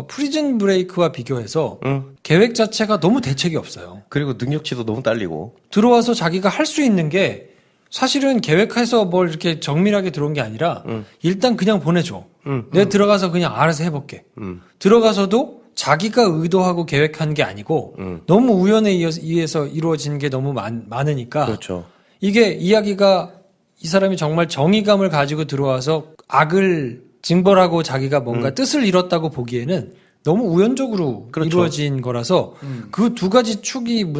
프리즌 브레이크와 비교해서 계획 자체가 너무 대책이 없어요. 그리고 능력치도 너무 딸리고. 들어와서 자기가 할 수 있는 게 사실은 계획해서 뭘 이렇게 정밀하게 들어온 게 아니라 일단 그냥 보내줘. 내가 들어가서 그냥 알아서 해볼게. 들어가서도 자기가 의도하고 계획한 게 아니고 너무 우연에 의해서 이루어진 게 너무 많으니까 그렇죠. 이게 이야기가 이 사람이 정말 정의감을 가지고 들어와서 악을 징벌하고 자기가 뭔가 뜻을 이뤘다고 보기에는 너무 우연적으로 그렇죠. 이루어진 거라서 그 두 가지 축이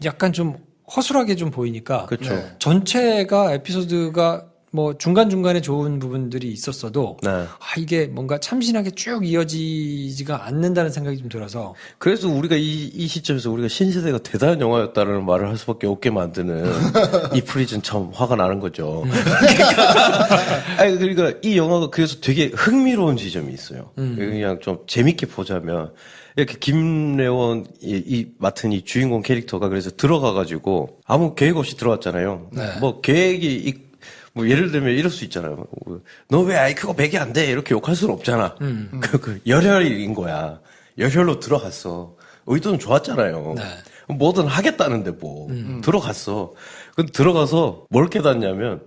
약간 좀 허술하게 좀 보이니까 그렇죠. 네. 전체가 에피소드가 뭐 중간중간에 좋은 부분들이 있었어도 네. 이게 뭔가 참신하게 쭉 이어지지가 않는다는 생각이 좀 들어서 그래서 우리가 이 시점에서 우리가 신세대가 대단한 영화였다는 말을 할 수밖에 없게 만드는 이 프리즌 참 화가 나는 거죠. 그러니까 이 영화가 그래서 되게 흥미로운 지점이 있어요. 그냥 좀 재밌게 보자면 이렇게 김래원 이 맡은 이 주인공 캐릭터가 그래서 들어가가지고 아무 계획 없이 들어왔잖아요. 뭐 계획이 뭐 예를 들면 이럴 수 있잖아요. 너 왜 IQ가 100이 안 돼? 이렇게 욕할 수는 없잖아. 그 열혈인 거야. 열혈로 들어갔어. 의도는 좋았잖아요. 네. 뭐든 하겠다는데 뭐 들어갔어. 근데 들어가서 뭘 깨닫냐면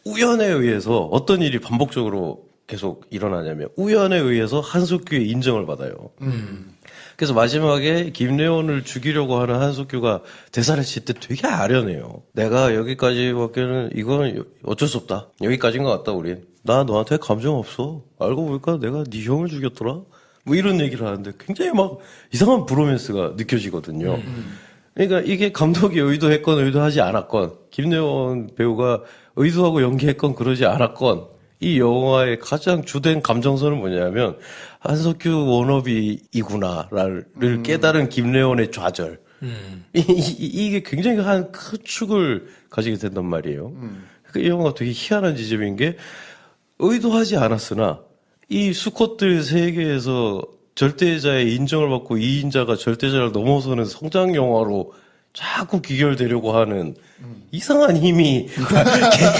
우연에 의해서 어떤 일이 반복적으로 계속 일어나냐면 우연에 의해서 한석규의 인정을 받아요. 그래서 마지막에 김래원을 죽이려고 하는 한석규가 대사를 칠 때 되게 아련해요. 내가 여기까지밖에는 이건 어쩔 수 없다. 여기까지인 것 같다 우린. 나 너한테 감정 없어. 알고 보니까 내가 네 형을 죽였더라. 뭐 이런 얘기를 하는데 굉장히 막 이상한 브로맨스가 느껴지거든요. 그러니까 이게 감독이 의도했건 의도하지 않았건 김래원 배우가 의도하고 연기했건 그러지 않았건 이 영화의 가장 주된 감정선은 뭐냐면 한석규 워너비이구나를 깨달은 김래원의 좌절. 이게 굉장히 한 큰 축을 가지게 된단 말이에요. 이 영화가 되게 희한한 지점인 게 의도하지 않았으나 이 수컷들 세계에서 절대자의 인정을 받고 이 인자가 절대자를 넘어서는 성장 영화로 자꾸 귀결되려고 하는 이상한 힘이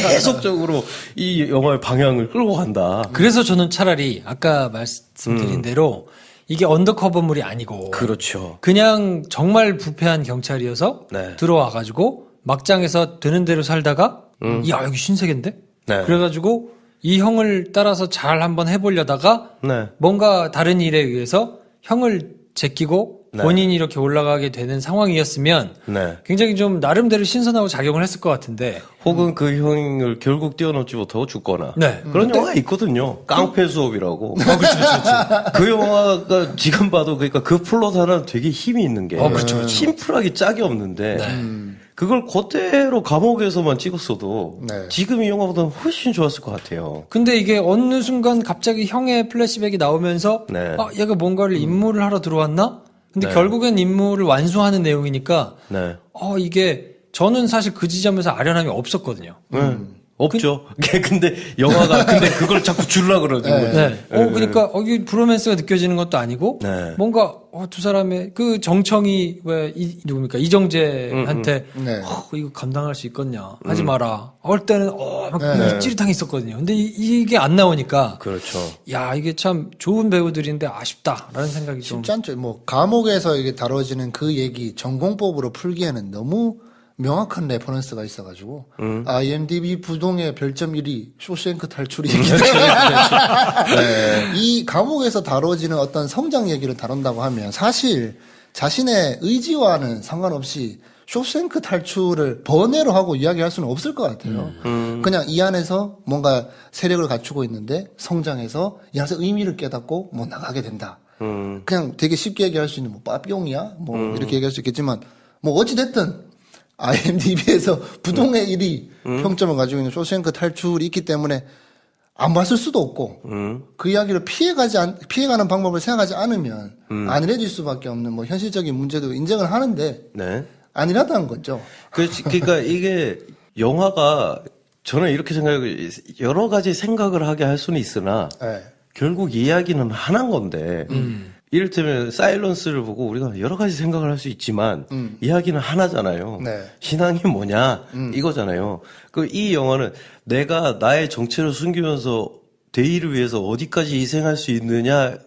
계속적으로 이 영화의 방향을 끌고 간다. 그래서 저는 차라리 아까 말씀드린 대로 이게 언더커버물이 아니고 그렇죠. 그냥 정말 부패한 경찰이어서 네. 들어와가지고 막장에서 되는 대로 살다가 야 여기 신세계인데? 네. 그래가지고 이 형을 따라서 잘 한번 해보려다가 네. 뭔가 다른 일에 의해서 형을 제끼고 네. 본인이 이렇게 올라가게 되는 상황이었으면 네. 굉장히 좀 나름대로 신선하고 작용을 했을 것 같은데 혹은 그 형을 결국 뛰어넘지 못하고 죽거나 네. 그런 영화가 있거든요. 깡패 수업이라고. 그렇죠. 그 영화가 지금 봐도 그러니까 그 플롯 하나는 되게 힘이 있는 게 그렇죠. 심플하게 짝이 없는데 그걸 그대로 감옥에서만 찍었어도 네. 지금 이 영화보다는 훨씬 좋았을 것 같아요. 근데 이게 어느 순간 갑자기 형의 플래시백이 나오면서 네. 얘가 뭔가를 임무를 하러 들어왔나? 근데 네. 결국엔 임무를 완수하는 내용이니까 네. 이게 저는 사실 그 지점에서 아련함이 없었거든요. 없죠. 근데 영화가 그걸 자꾸 주려고 그러는 거죠. 네. 그러니까 이게 브로맨스가 느껴지는 것도 아니고 네. 뭔가 두 사람의 그 정청이 누굽니까 이정재한테 네. 이거 감당할 수 있겠냐 하지 마라. 할 때는 막 찌릿하게 있었거든요. 근데 이게 안 나오니까 그렇죠. 야 이게 참 좋은 배우들인데 아쉽다라는 생각이 좀. 쉽지 않죠. 뭐 감옥에서 이게 다뤄지는 그 얘기 전공법으로 풀기에는 너무 명확한 레퍼런스가 있어가지고 IMDb 부동의 별점 1위 쇼생크 탈출이 네. 이 감옥에서 다뤄지는 어떤 성장 얘기를 다룬다고 하면 사실 자신의 의지와는 상관없이 쇼생크 탈출을 번외로 하고 이야기할 수는 없을 것 같아요. 그냥 이 안에서 뭔가 세력을 갖추고 있는데 성장해서 이 안에서 의미를 깨닫고 뭐 나가게 된다. 그냥 되게 쉽게 얘기할 수 있는 뭐 빠삐용이야 뭐 이렇게 얘기할 수 있겠지만 뭐 어찌됐든 IMDb에서 부동의 1위 평점을 가지고 있는 쇼생크 탈출이 있기 때문에 안 봤을 수도 없고 그 이야기를 피해가는 방법을 생각하지 않으면 안일해질 수밖에 없는 뭐 현실적인 문제도 인정을 하는데 네. 안일하다는 거죠. 그러니까 이게 영화가 저는 이렇게 생각해요. 여러 가지 생각을 하게 할 수는 있으나 네. 결국 이야기는 하나인 건데 이를테면 사일런스를 보고 우리가 여러 가지 생각을 할 수 있지만 이야기는 하나잖아요. 네. 신앙이 뭐냐 이거잖아요. 이 영화는 내가 나의 정체를 숨기면서 대의를 위해서 어디까지 희생할 수 있느냐의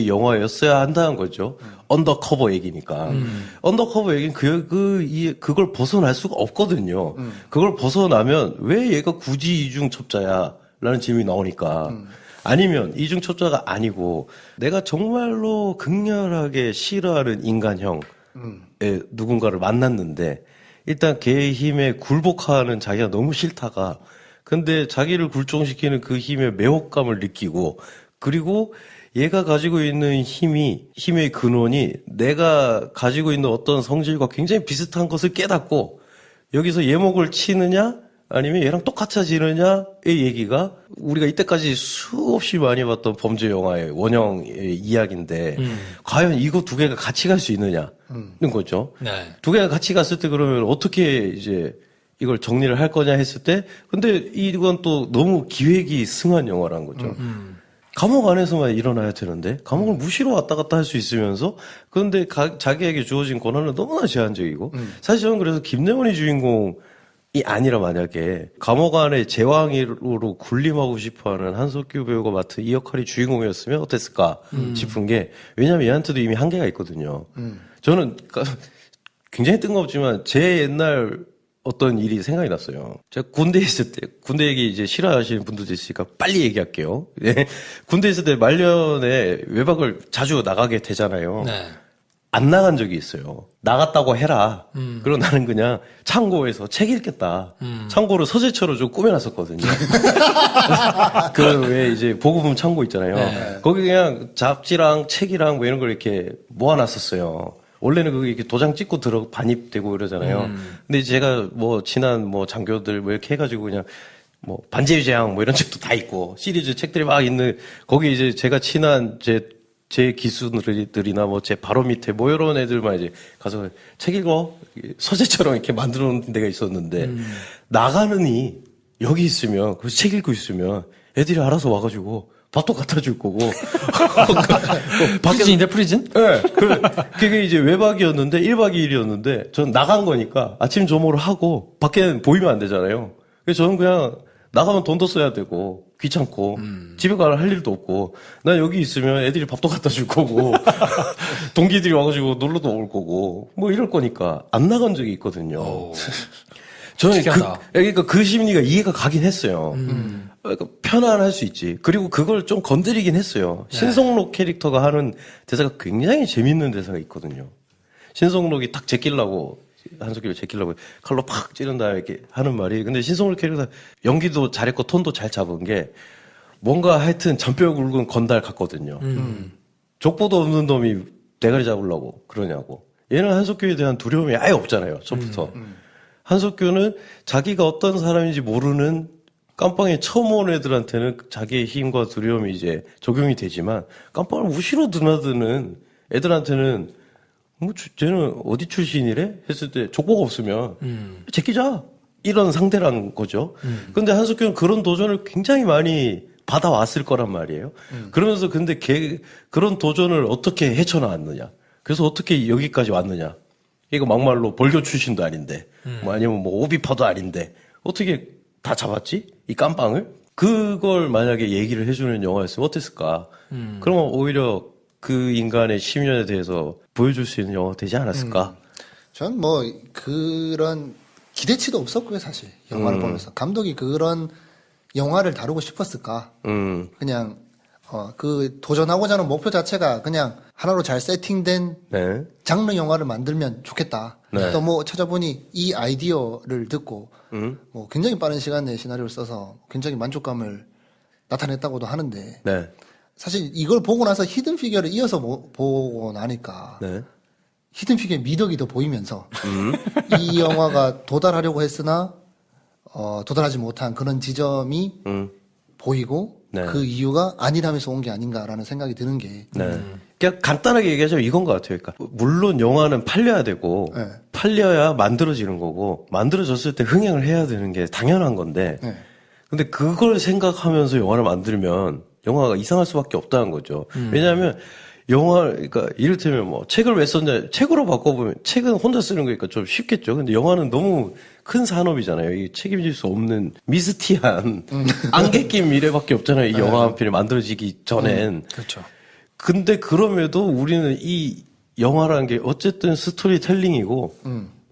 영화였어야 한다는 거죠. 언더커버 얘기니까. 언더커버 얘기는 그걸 벗어날 수가 없거든요. 그걸 벗어나면 왜 얘가 굳이 이중첩자야? 라는 질문이 나오니까. 아니면 이중첩자가 아니고 내가 정말로 극렬하게 싫어하는 인간형의 누군가를 만났는데 일단 걔의 힘에 굴복하는 자기가 너무 싫다가 근데 자기를 굴종시키는 그 힘의 매혹감을 느끼고 그리고 얘가 가지고 있는 힘의 근원이 내가 가지고 있는 어떤 성질과 굉장히 비슷한 것을 깨닫고 여기서 예목을 치느냐 아니면 얘랑 똑같아지느냐의 얘기가 우리가 이때까지 수없이 많이 봤던 범죄 영화의 원형의 이야기인데 과연 이거 두 개가 같이 갈 수 있느냐는 거죠. 네. 두 개가 같이 갔을 때 그러면 어떻게 이제 이걸 정리를 할 거냐 했을 때 근데 이건 또 너무 기획이 승한 영화라는 거죠. 감옥 안에서만 일어나야 되는데 감옥을 무시로 왔다 갔다 할 수 있으면서 그런데 자기에게 주어진 권한은 너무나 제한적이고 사실 저는 그래서 김래원이 주인공이 아니라 만약에 감옥 안에 제왕으로 군림하고 싶어하는 한석규 배우가 맡은 이 역할이 주인공이었으면 어땠을까 싶은 게 왜냐하면 얘한테도 이미 한계가 있거든요. 저는 굉장히 뜬금없지만 제 옛날 어떤 일이 생각이 났어요. 제가 군대에 있을 때, 군대 얘기 이제 싫어하시는 분들도 있으니까 빨리 얘기할게요. 네. 군대에 있을 때 말년에 외박을 자주 나가게 되잖아요. 네. 안 나간 적이 있어요. 나갔다고 해라. 그리고 나는 그냥 창고에서 책 읽겠다. 창고를 서재처럼 좀 꾸며놨었거든요. 그 왜 이제 보급품 창고 있잖아요. 네. 거기 그냥 잡지랑 책이랑 뭐 이런 걸 이렇게 모아놨었어요. 원래는 그게 이렇게 도장 찍고 반입되고 이러잖아요. 근데 제가 뭐 친한 뭐 장교들 뭐 이렇게 해가지고 그냥 뭐 반지의 제왕 뭐 이런 책도 다 있고 시리즈 책들이 막 있는 거기 이제 제가 친한 제 기수들이나 뭐 제 바로 밑에 뭐 이런 애들만 이제 가서 책 읽어 서재처럼 이렇게 만들어 놓은 데가 있었는데 나가느니 여기 있으면 그래서 책 읽고 있으면 애들이 알아서 와가지고 밥도 갖다 줄 거고. 프리즌인데 프리즌? 네. 그게 이제 외박이었는데 1박 2일이었는데 전 나간 거니까 아침 조모를 하고 밖에 보이면 안 되잖아요. 그래서 저는 그냥 나가면 돈도 써야 되고 귀찮고 집에 가서 할 일도 없고 난 여기 있으면 애들이 밥도 갖다 줄 거고 동기들이 와가지고 놀러도 올 거고 뭐 이럴 거니까 안 나간 적이 있거든요. 저는 그러니까 그 심리가 이해가 가긴 했어요. 그러니까 편안할 수 있지. 그리고 그걸 좀 건드리긴 했어요. 신성록 캐릭터가 하는 대사가 굉장히 재밌는 대사가 있거든요. 신성록이 탁 제끼려고 한석규를 제끼려고 칼로 팍 찌른 다음에 이렇게 하는 말이 근데 신성록 캐릭터 연기도 잘했고 톤도 잘 잡은 게 뭔가 하여튼 잔뼈 굵은 건달 같거든요. 족보도 없는 놈이 대가리 잡으려고 그러냐고. 얘는 한석규에 대한 두려움이 아예 없잖아요. 처음부터. 한석규는 자기가 어떤 사람인지 모르는 깜빵에 처음 온 애들한테는 자기의 힘과 두려움이 이제 적용이 되지만 깜빵을 무시로 드나드는 애들한테는 뭐 쟤는 어디 출신이래? 했을 때 족보가 없으면 제끼자 이런 상대란 거죠. 근데 한석규는 그런 도전을 굉장히 많이 받아왔을 거란 말이에요. 그러면서 근데 그런 도전을 어떻게 헤쳐나왔느냐. 그래서 어떻게 여기까지 왔느냐. 이거 막말로 벌교 출신도 아닌데 뭐 아니면 뭐 오비파도 아닌데 어떻게 다 잡았지? 이 깜빵을? 그걸 만약에 얘기를 해주는 영화였으면 어땠을까? 그러면 오히려 그 인간의 심연에 대해서 보여줄 수 있는 영화가 되지 않았을까? 전 뭐 그런 기대치도 없었고요, 사실. 영화를 보면서. 감독이 그런 영화를 다루고 싶었을까? 그냥 그 도전하고자 하는 목표 자체가 그냥 하나로 잘 세팅된 네. 장르 영화를 만들면 좋겠다. 네. 또 뭐 찾아보니 이 아이디어를 듣고 뭐 굉장히 빠른 시간 내에 시나리오를 써서 굉장히 만족감을 나타냈다고도 하는데 네. 사실 이걸 보고 나서 히든 피겨를 이어서 보고 나니까 네. 히든 피겨의 미덕이 더 보이면서 이 영화가 도달하려고 했으나 도달하지 못한 그런 지점이 보이고 네. 그 이유가 아니라면서 온 게 아닌가라는 생각이 드는 게 네. 그냥 간단하게 얘기하자면 이건 것 같아요. 그러니까 물론 영화는 팔려야 되고 네. 팔려야 만들어지는 거고 만들어졌을 때 흥행을 해야 되는 게 당연한 건데 네. 근데 그걸 생각하면서 영화를 만들면 영화가 이상할 수밖에 없다는 거죠. 왜냐하면 그러니까 이를테면 뭐 책을 왜 썼냐, 책으로 바꿔보면 책은 혼자 쓰는 거니까 좀 쉽겠죠. 근데 영화는 너무 큰 산업이잖아요. 이 책임질 수 없는 미스티한 안개 낀 미래밖에 없잖아요. 이 영화 한 편이 만들어지기 전엔. 그렇죠. 근데 그럼에도 우리는 이 영화라는 게 어쨌든 스토리텔링이고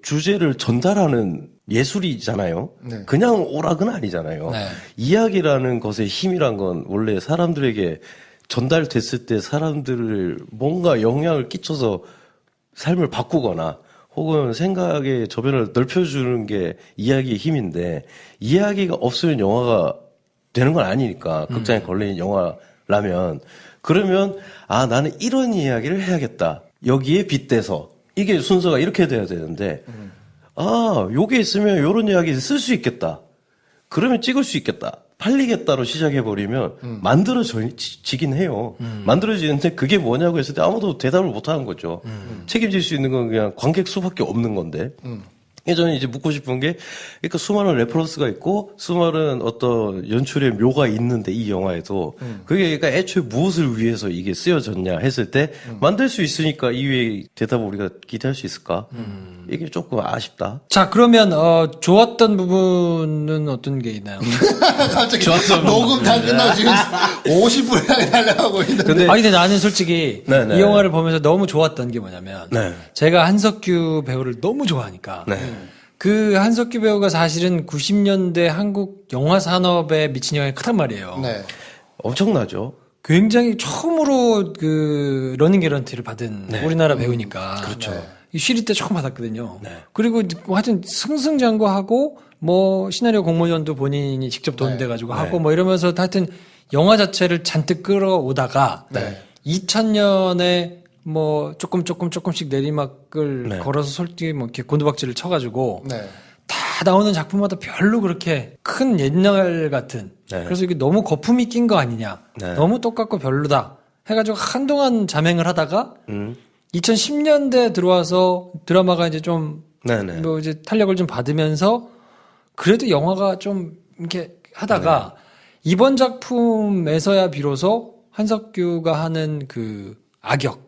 주제를 전달하는 예술이잖아요. 네. 그냥 오락은 아니잖아요. 네. 이야기라는 것의 힘이란 건 원래 사람들에게 전달됐을 때 사람들을 뭔가 영향을 끼쳐서 삶을 바꾸거나 혹은 생각의 저변을 넓혀주는 게 이야기의 힘인데 이야기가 없으면 영화가 되는 건 아니니까 극장에 걸린 영화라면 그러면 나는 이런 이야기를 해야겠다. 여기에 빗대서 이게 순서가 이렇게 돼야 되는데 요게 있으면 요런 이야기 쓸 수 있겠다. 그러면 찍을 수 있겠다. 팔리겠다로 시작해버리면 만들어지긴 해요. 만들어지는데 그게 뭐냐고 했을 때 아무도 대답을 못 하는 거죠. 책임질 수 있는 건 그냥 관객 수밖에 없는 건데. 저는 이제 묻고 싶은 게, 그러니까 수많은 레퍼런스가 있고, 수많은 어떤 연출의 묘가 있는데, 이 영화에도. 그게 그러니까 애초에 무엇을 위해서 이게 쓰여졌냐 했을 때, 만들 수 있으니까 이외의 대답을 우리가 기대할 수 있을까? 이게 조금 아쉽다. 자, 그러면, 좋았던 부분은 어떤 게 있나요? 갑자기 녹음 다 끝나고 지금 50분 향해 달려가고 있는데. 근데, 아니, 근데 나는 솔직히 네네. 이 영화를 보면서 너무 좋았던 게 뭐냐면, 네. 제가 한석규 배우를 너무 좋아하니까, 네. 그 한석규 배우가 사실은 90년대 한국 영화 산업에 미친 영향이 크단 말이에요. 네. 엄청나죠. 굉장히 처음으로 그 러닝 개런티를 받은 우리나라 배우니까. 그렇죠. 이 쉬리 때 처음 받았거든요. 그리고 뭐 하여튼 승승장구하고 뭐 시나리오 공모전도 본인이 직접 돈 대가지고 하고 뭐 이러면서 하여튼 영화 자체를 잔뜩 끌어오다가 2000년에 뭐 조금씩 내리막을 걸어서 솔직히 뭐 이렇게 곤두박질을 쳐가지고 네. 다 나오는 작품마다 별로 그렇게 큰 옛날 같은 그래서 이게 너무 거품이 낀 거 아니냐 너무 똑같고 별로다 해가지고 한동안 잠행을 하다가 2010년대 들어와서 드라마가 이제 좀 뭐 이제 탄력을 좀 받으면서 그래도 영화가 좀 이렇게 하다가 이번 작품에서야 비로소 한석규가 하는 그 악역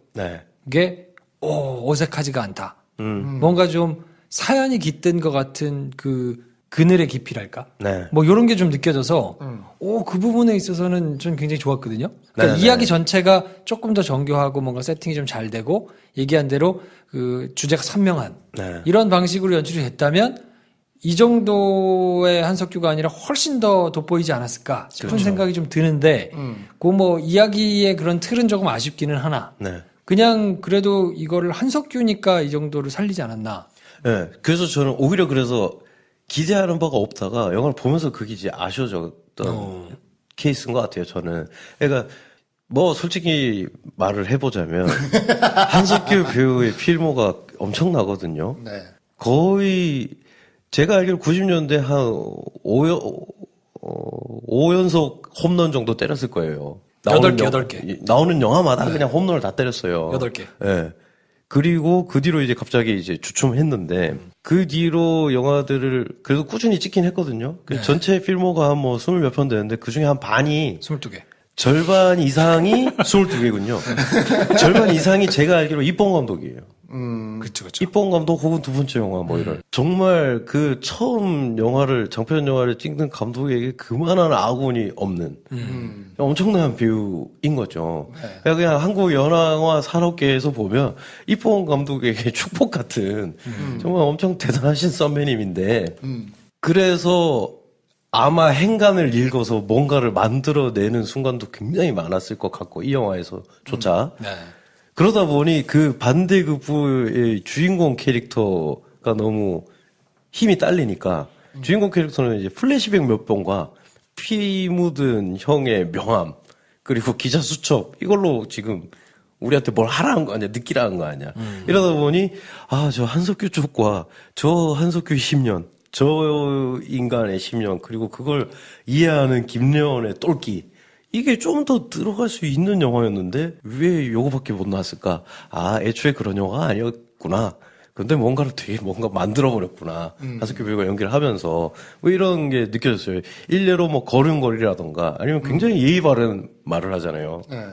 이게 어색하지가 않다. 뭔가 좀 사연이 깃든 것 같은 그 그늘의 깊이랄까? 뭐 이런 게 좀 느껴져서 그 부분에 있어서는 좀 굉장히 좋았거든요. 그러니까 이야기 전체가 조금 더 정교하고 뭔가 세팅이 좀 잘 되고 얘기한 대로 그 주제가 선명한 이런 방식으로 연출이 됐다면 이 정도의 한석규가 아니라 훨씬 더 돋보이지 않았을까 싶은 생각이 좀 드는데 그 뭐 이야기의 그런 틀은 조금 아쉽기는 하나 그냥 그래도 이거를 한석규니까 이 정도를 살리지 않았나. 네. 그래서 저는 오히려 그래서 기대하는 바가 없다가 영화를 보면서 그게 이제 아쉬워졌던 케이스인 것 같아요, 저는. 그러니까 뭐 솔직히 말을 해보자면 한석규 배우의 필모가 엄청나거든요. 네. 거의 제가 알기로 90년대 한 5연속 홈런 정도 때렸을 거예요. 8개. 나오는 영화마다 그냥 홈런을 다 때렸어요. 8개. 예. 그리고 그 뒤로 이제 갑자기 이제 주춤했는데 그 뒤로 영화들을 그래도 꾸준히 찍긴 했거든요. 전체 필모가 한 뭐 20몇 편 되는데 그 중에 한 반이 22개. 절반 이상이 22개군요. 절반 이상이 제가 알기로 이뽕 감독이에요. 그쵸. 이뽕 감독 혹은 두 번째 영화 뭐 이런. 정말 그 처음 장편 영화를 찍는 감독에게 그만한 아군이 없는 엄청난 배우인 거죠. 그냥 한국 영화 산업계에서 보면 이뽕 감독에게 축복 같은 정말 엄청 대단하신 썬맨님인데 그래서 아마 행간을 읽어서 뭔가를 만들어내는 순간도 굉장히 많았을 것 같고 이 영화에서조차 그러다 보니 그 반대급부의 주인공 캐릭터가 너무 힘이 딸리니까 주인공 캐릭터는 이제 플래시백 몇 번과 피 묻은 형의 명함 그리고 기자 수첩 이걸로 지금 우리한테 뭘 하라는 거 아니야, 느끼라는 거 아니야. 이러다 보니 저 한석규 쪽과 저 한석규의 10년, 저 인간의 10년 그리고 그걸 이해하는 김래원의 똘끼 이게 좀 더 들어갈 수 있는 영화였는데 왜 요거밖에 못 나왔을까? 애초에 그런 영화가 아니었구나. 근데 뭔가를 되게 뭔가 만들어버렸구나. 한석규 배우가 연기를 하면서 뭐 이런 게 느껴졌어요. 일례로 뭐 걸음걸이라던가 아니면 굉장히 예의 바른 말을 하잖아요. 네.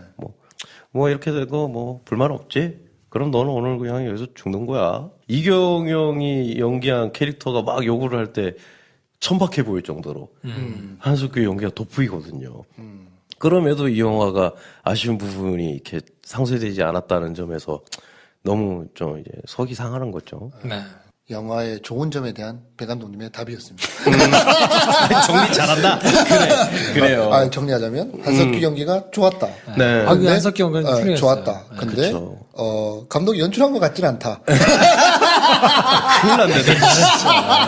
뭐 이렇게 되고 뭐 불만 없지? 그럼 너는 오늘 그냥 여기서 죽는 거야. 이경영이 연기한 캐릭터가 막 요구를 할 때 천박해 보일 정도로 한석규 연기가 돋보이거든요. 그럼에도 이 영화가 아쉬운 부분이 이렇게 상쇄되지 않았다는 점에서 너무 좀 이제 속이 상하는 거죠. 네. 영화의 좋은 점에 대한 배 감독님의 답이었습니다. 정리 잘한다. 그래요. 정리하자면 한석규 연기가 좋았다. 네. 그 한석규 연기는 훌륭했어요. 좋았다. 근데 그쵸. 감독이 연출한 것 같지는 않다. 큰일 났네.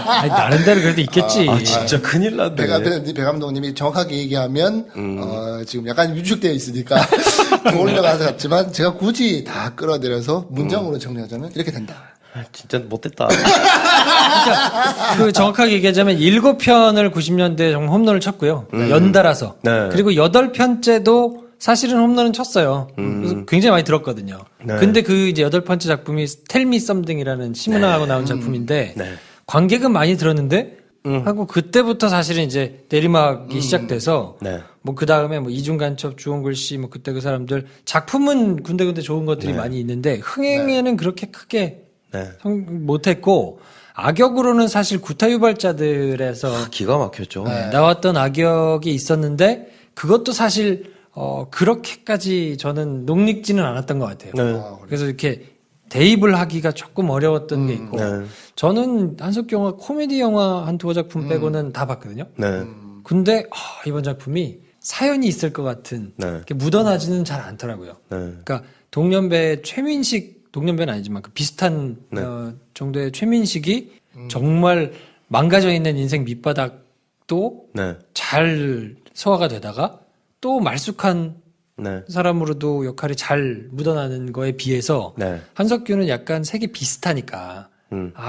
아니, 나름대로 그래도 있겠지. 진짜 큰일 났네. 배 감독님이 정확하게 얘기하면 지금 약간 위축되어 있으니까 더 올라가서 같지만 제가 굳이 다 끌어들여서 문장으로 정리하자면 이렇게 된다. 진짜 못됐다. 그 정확하게 얘기하자면 7편을 90년대에 정말 홈런을 쳤고요. 연달아서. 네. 그리고 8편째도 사실은 홈런은 쳤어요. 그래서 굉장히 많이 들었거든요. 네. 근데 그 이제 8번째 작품이 Tell Me Something이라는 신문하고 나온 작품인데 네. 관객은 많이 들었는데 하고 그때부터 사실은 이제 내리막이 시작돼서 네. 뭐 그 다음에 뭐 이중간첩, 주홍글 씨, 뭐 그때 그 사람들 작품은 군데군데 좋은 것들이 많이 있는데 흥행에는 그렇게 크게 네. 못했고 악역으로는 사실 구타유발자들에서 기가 막혔죠. 나왔던 악역이 있었는데 그것도 사실 그렇게까지 저는 녹릭지는 않았던 것 같아요. 네. 그래서 이렇게 대입을 하기가 조금 어려웠던 게 있고 네. 저는 한석규 영화 코미디 영화 한 두어 작품 빼고는 다 봤거든요. 네. 근데 이번 작품이 사연이 있을 것 같은 네. 이렇게 묻어나지는 잘 않더라고요. 네. 그러니까 동년배 최민식 동년배는 아니지만 그 비슷한 네. 정도의 최민식이 정말 망가져 있는 인생 밑바닥도 네. 잘 소화가 되다가 또 말쑥한 네. 사람으로도 역할이 잘 묻어나는 거에 비해서 네. 한석규는 약간 색이 비슷하니까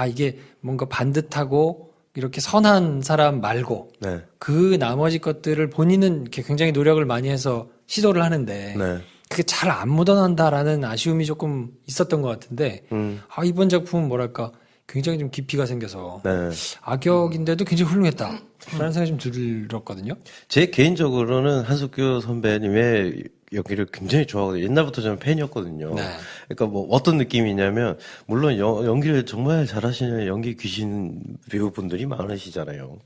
이게 뭔가 반듯하고 이렇게 선한 사람 말고 네. 그 나머지 것들을 본인은 이렇게 굉장히 노력을 많이 해서 시도를 하는데 네. 그게 잘 안 묻어난다라는 아쉬움이 조금 있었던 것 같은데 이번 작품은 뭐랄까 굉장히 좀 깊이가 생겨서 네. 악역인데도 굉장히 훌륭했다라는 생각이 좀 들었거든요. 제 개인적으로는 한석규 선배님의 연기를 굉장히 좋아하거든요. 옛날부터 저는 팬이었거든요. 네. 그러니까 뭐 어떤 느낌이냐면 물론 연기를 정말 잘하시는 연기 귀신 배우분들이 많으시잖아요.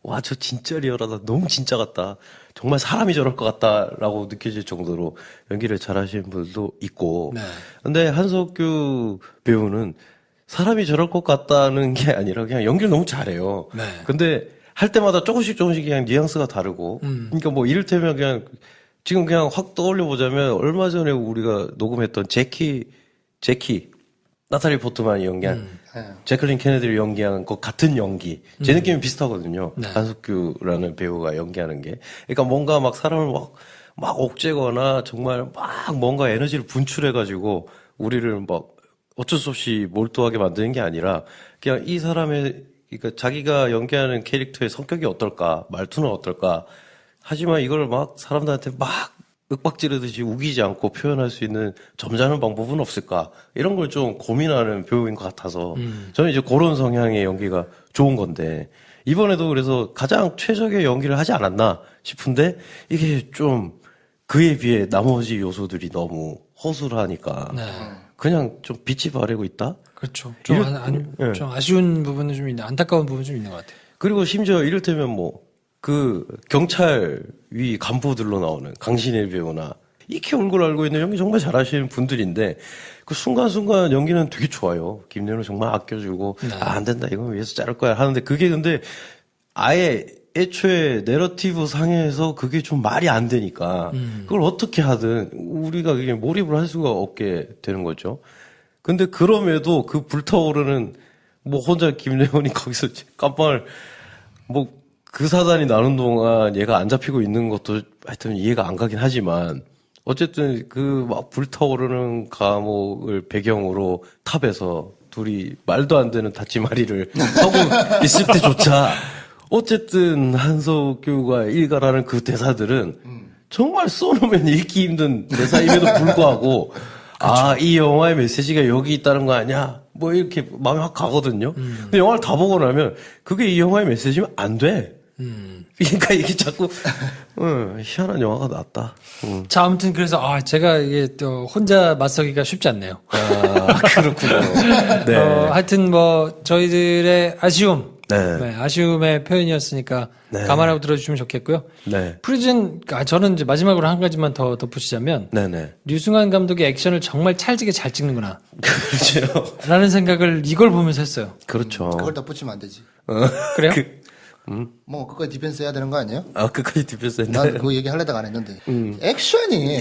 와, 저 진짜 리얼하다. 너무 진짜 같다. 정말 사람이 저럴 것 같다라고 느껴질 정도로 연기를 잘하시는 분들도 있고. 네. 근데 한석규 배우는 사람이 저럴 것 같다는 게 아니라 그냥 연기를 너무 잘해요. 네. 근데 할 때마다 조금씩 그냥 뉘앙스가 다르고. 그러니까 뭐 이를테면 그냥 지금 그냥 확 떠올려 보자면 얼마 전에 우리가 녹음했던 제키 나탈리 포트만이 연기한 제클린 케네디를 연기한 것 같은 연기. 제 느낌이 비슷하거든요. 네. 한석규라는 배우가 연기하는 게. 그러니까 뭔가 막 사람을 막 옥죄거나 정말 막 뭔가 에너지를 분출해가지고 우리를 막 어쩔 수 없이 몰두하게 만드는 게 아니라 그냥 이 사람의 그러니까 자기가 연기하는 캐릭터의 성격이 어떨까, 말투는 어떨까. 하지만 이걸 막 사람들한테 막 윽박지르듯이 우기지 않고 표현할 수 있는 점잖은 방법은 없을까? 이런 걸 좀 고민하는 배우인 것 같아서 저는 이제 그런 성향의 연기가 좋은 건데 이번에도 그래서 가장 최적의 연기를 하지 않았나 싶은데 이게 좀 그에 비해 나머지 요소들이 너무 허술하니까 네. 그냥 좀 빛이 바래고 있다? 그렇죠. 좀 아쉬운 부분은 좀 있는, 안타까운 부분은 좀 있는 것 같아요. 그리고 심지어 이를테면 뭐 그 경찰 위 간부들로 나오는 강신일 배우나 익히 얼굴 알고 있는 연기 정말 잘하시는 분들인데 그 순간순간 연기는 되게 좋아요. 김연우 정말 아껴주고 안 된다 이건 위에서 자를 거야 하는데 그게 근데 아예 애초에 내러티브 상에서 그게 좀 말이 안 되니까 그걸 어떻게 하든 우리가 그게 몰입을 할 수가 없게 되는 거죠. 근데 그럼에도 그 불타오르는 뭐 혼자 김래원이 거기서 깜빵을 뭐 그 사단이 나눈 동안 얘가 안 잡히고 있는 것도 하여튼 이해가 안 가긴 하지만 어쨌든 그 막 불타오르는 감옥을 배경으로 탑에서 둘이 말도 안 되는 닫지마리를 하고 있을 때조차 어쨌든 한석규가 일가라는 그 대사들은 정말 써놓으면 읽기 힘든 대사임에도 불구하고 아, 이 영화의 메시지가 여기 있다는 거 아니야? 뭐 이렇게 마음이 확 가거든요. 근데 영화를 다 보고 나면 그게 이 영화의 메시지면 안 돼. 그러니까 이게 자꾸 희한한 영화가 나왔다. 자, 아무튼 그래서 제가 이게 또 혼자 맞서기가 쉽지 않네요. 아, 그렇군요. 네. 하여튼 뭐 저희들의 아쉬움, 네. 아쉬움의 표현이었으니까 네. 감안하고 들어주시면 좋겠고요. 네. 프리즌, 저는 이제 마지막으로 한 가지만 더 덧붙이자면 네네. 류승환 감독의 액션을 정말 찰지게 잘 찍는구나. 그렇죠. 라는 생각을 이걸 보면서 했어요. 그렇죠. 그걸 덧붙이면 안 되지. 그래요? 뭐 끝까지 디펜스 해야 되는 거 아니에요? 아, 끝까지 디펜스 했네. 난 그거 얘기 하려다가 안 했는데 액션이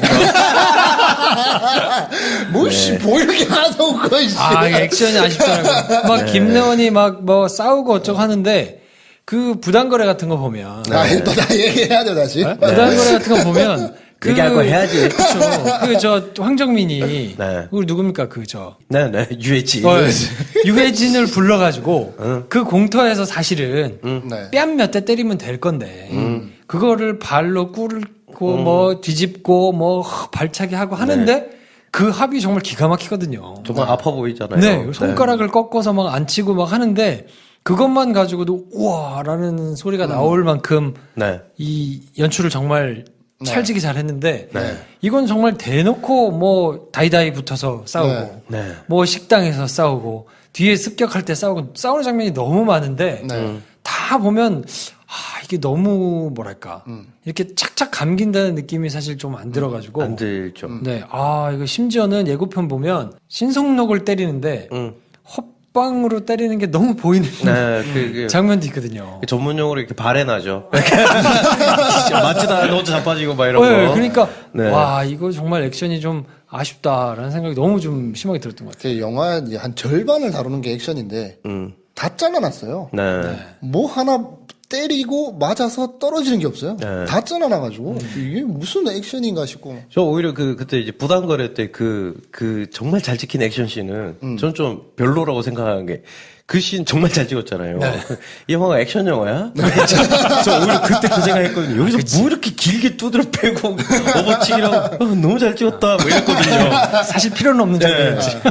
뭐씨 뭐 이렇게 하다고 그거 이제 액션이 아쉽더라고요. 막 김래원이 막 뭐 싸우고 어쩌고 하는데 그 부당거래 같은 거 보면 또 나 얘기해야 돼 다시. 부당거래 같은 거 보면 얘기할 거 해야지. 그렇죠. 그 황정민이 네. 우리 누굽니까 네네. 유해지. 유해진을 불러가지고 그 공터에서 사실은 네. 뺨 몇 대 때리면 될 건데 그거를 발로 꿇고 뭐 뒤집고 뭐 발차기 하고 하는데 그 합이 정말 기가 막히거든요. 정말 아파 보이잖아요. 네, 손가락을 꺾어서 막 안 치고 막 하는데 그것만 가지고도 우와라는 소리가 나올 만큼 네. 이 연출을 정말 찰지게 잘했는데 네. 이건 정말 대놓고 뭐 다이다이 붙어서 싸우고 네. 뭐 식당에서 싸우고 뒤에 습격할 때 싸우고 싸우는 장면이 너무 많은데 다 보면 이게 너무 뭐랄까 이렇게 착착 감긴다는 느낌이 사실 좀 안 들어가지고 안 들죠. 네, 이거 심지어는 예고편 보면 신성록을 때리는데 헛방으로 때리는 게 너무 보이는 네, 그게 장면도 있거든요. 전문용어로 이렇게 발해나죠. 맞지도 않아, 혼자 자빠지고 막 이런 거. 그러니까 네. 와 이거 정말 액션이 좀 아쉽다라는 생각이 너무 좀 심하게 들었던 것 같아요. 그 영화 이제 한 절반을 다루는 게 액션인데 다 잘라놨어요. 네. 뭐 하나 때리고 맞아서 떨어지는 게 없어요. 네. 다 잘라놔가지고 이게 무슨 액션인가 싶고. 저 오히려 그때 이제 부당거래 때 그 정말 잘 찍힌 액션씬은 저는 좀 별로라고 생각하는 게 그 씬 정말 잘 찍었잖아요. 이 영화가 액션 영화야? 저 오히려 그때 그 생각했거든요. 여기서 뭐 이렇게 길게 두드려 패고 업어치기라고 너무 잘 찍었다 뭐 이랬거든요. 사실 필요는 없는 장면이었지.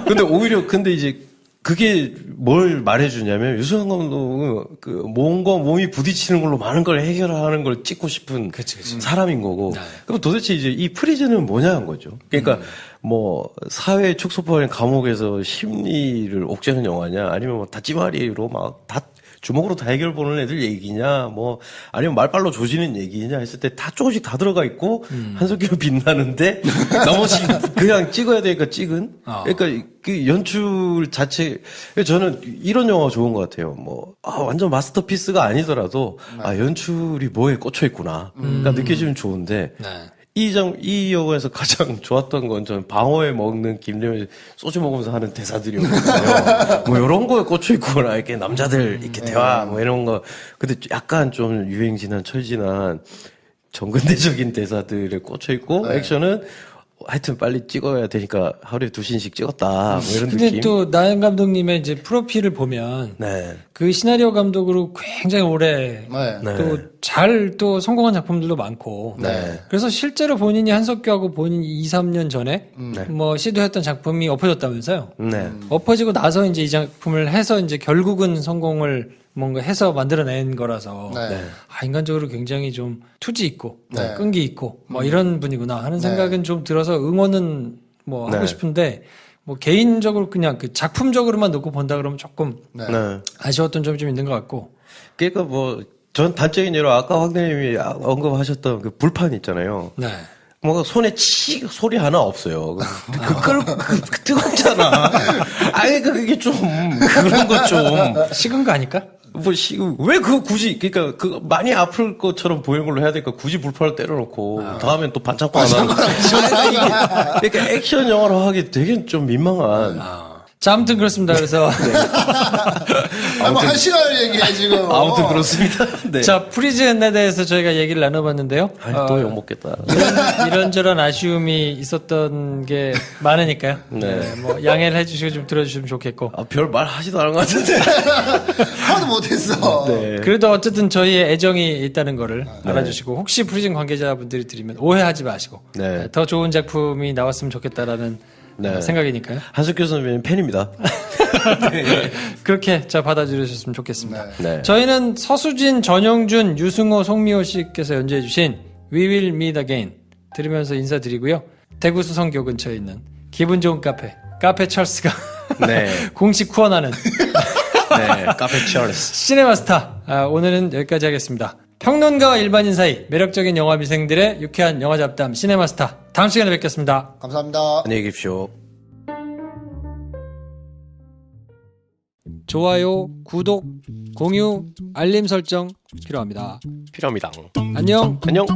근데 이제 그게 뭘 말해주냐면 유승환 감독은 그 몸과 몸이 부딪히는 걸로 많은 걸 해결하는 걸 찍고 싶은 사람인 거고. 그럼 도대체 이제 이 프리즌은 뭐냐 한 거죠. 그러니까 뭐 사회 축소판의 감옥에서 심리를 옥죄는 영화냐 아니면 뭐 닫지마리로 막 다 주먹으로 다 해결 보는 애들 얘기냐 뭐 아니면 말빨로 조지는 얘기냐 했을 때 다 조금씩 다 들어가 있고 한석규는 빛나는데 나머지 그냥 찍어야 되니까 찍은 그러니까 그 연출 자체 저는 이런 영화가 좋은 것 같아요. 뭐 완전 마스터피스가 아니더라도 연출이 뭐에 꽂혀 있구나 그러니까 느껴지면 좋은데 이 영화에서 가장 좋았던 건 저는 방어에 먹는 김래원이 소주 먹으면서 하는 대사들이었거든요. 뭐 이런 거에 꽂혀 있구나. 이렇게 남자들 이렇게 대화 뭐 이런 거. 근데 약간 좀 유행지난 철지난 정근대적인 대사들에 꽂혀 있고 액션은 하여튼 빨리 찍어야 되니까 하루에 2씬씩 찍었다. 뭐 이런 근데 느낌. 또 나연 감독님의 이제 프로필을 보면 네. 그 시나리오 감독으로 굉장히 오래 또 잘 또 성공한 작품들도 많고 그래서 실제로 본인이 한석규하고 본인이 2, 3년 전에 뭐 시도했던 작품이 엎어졌다면서요. 엎어지고 나서 이제 이 작품을 해서 이제 결국은 성공을 뭔가 해서 만들어낸 거라서 인간적으로 굉장히 좀 투지 있고 끈기 있고 뭐 이런 분이구나 하는 생각은 좀 들어서 응원은 뭐 하고 싶은데 뭐 개인적으로 그냥 그 작품적으로만 놓고 본다 그러면 조금 아쉬웠던 점이 좀 있는 것 같고. 그러니까 뭐 전 단적인 예로 아까 황 대님이 언급하셨던 그 불판 있잖아요. 뭔가 손에 소리 하나 없어요. 뜨겁잖아. 그게 좀, 그런 거 좀. 식은 거 아닐까? 왜 그거 굳이, 그러니까 그 많이 아플 것처럼 보이는 걸로 해야 될까? 굳이 불판을 때려놓고 다음엔 또 반창고 안 하는. 그러니까 액션 영화로 하기 되게 좀 민망한. 자, 아무튼 그렇습니다. 그래서 한 시간을 얘기해 지금. 아무튼 그렇습니다. 네. 자, 프리즌에 대해서 저희가 얘기를 나눠봤는데요. 또 욕먹겠다. 이런저런 아쉬움이 있었던 게 많으니까요. 네. 뭐 양해를 해주시고 좀 들어주시면 좋겠고. 별 말 하지도 않은 것 같은데. 하나도 못했어. 네. 그래도 어쨌든 저희의 애정이 있다는 거를 알아주시고 혹시 프리즌 관계자분들이 들으면 오해하지 마시고 네. 더 좋은 작품이 나왔으면 좋겠다라는 생각이니까요. 한석규 선배님 팬입니다. 그렇게 자 받아주셨으면 좋겠습니다. 네. 저희는 서수진, 전영준, 유승호, 송미호 씨께서 연주해주신 We Will Meet Again 들으면서 인사드리고요. 대구 수성교 근처에 있는 기분 좋은 카페 찰스가 네. 공식 후원하는 네. 카페 찰스. 시네마스타. 오늘은 여기까지 하겠습니다. 평론가와 일반인 사이 매력적인 영화 미생들의 유쾌한 영화 잡담 시네마스타. 다음 시간에 뵙겠습니다. 감사합니다. 안녕히 계십시오. 좋아요, 구독, 공유, 알림 설정 필요합니다. 필요합니다. 안녕. 안녕.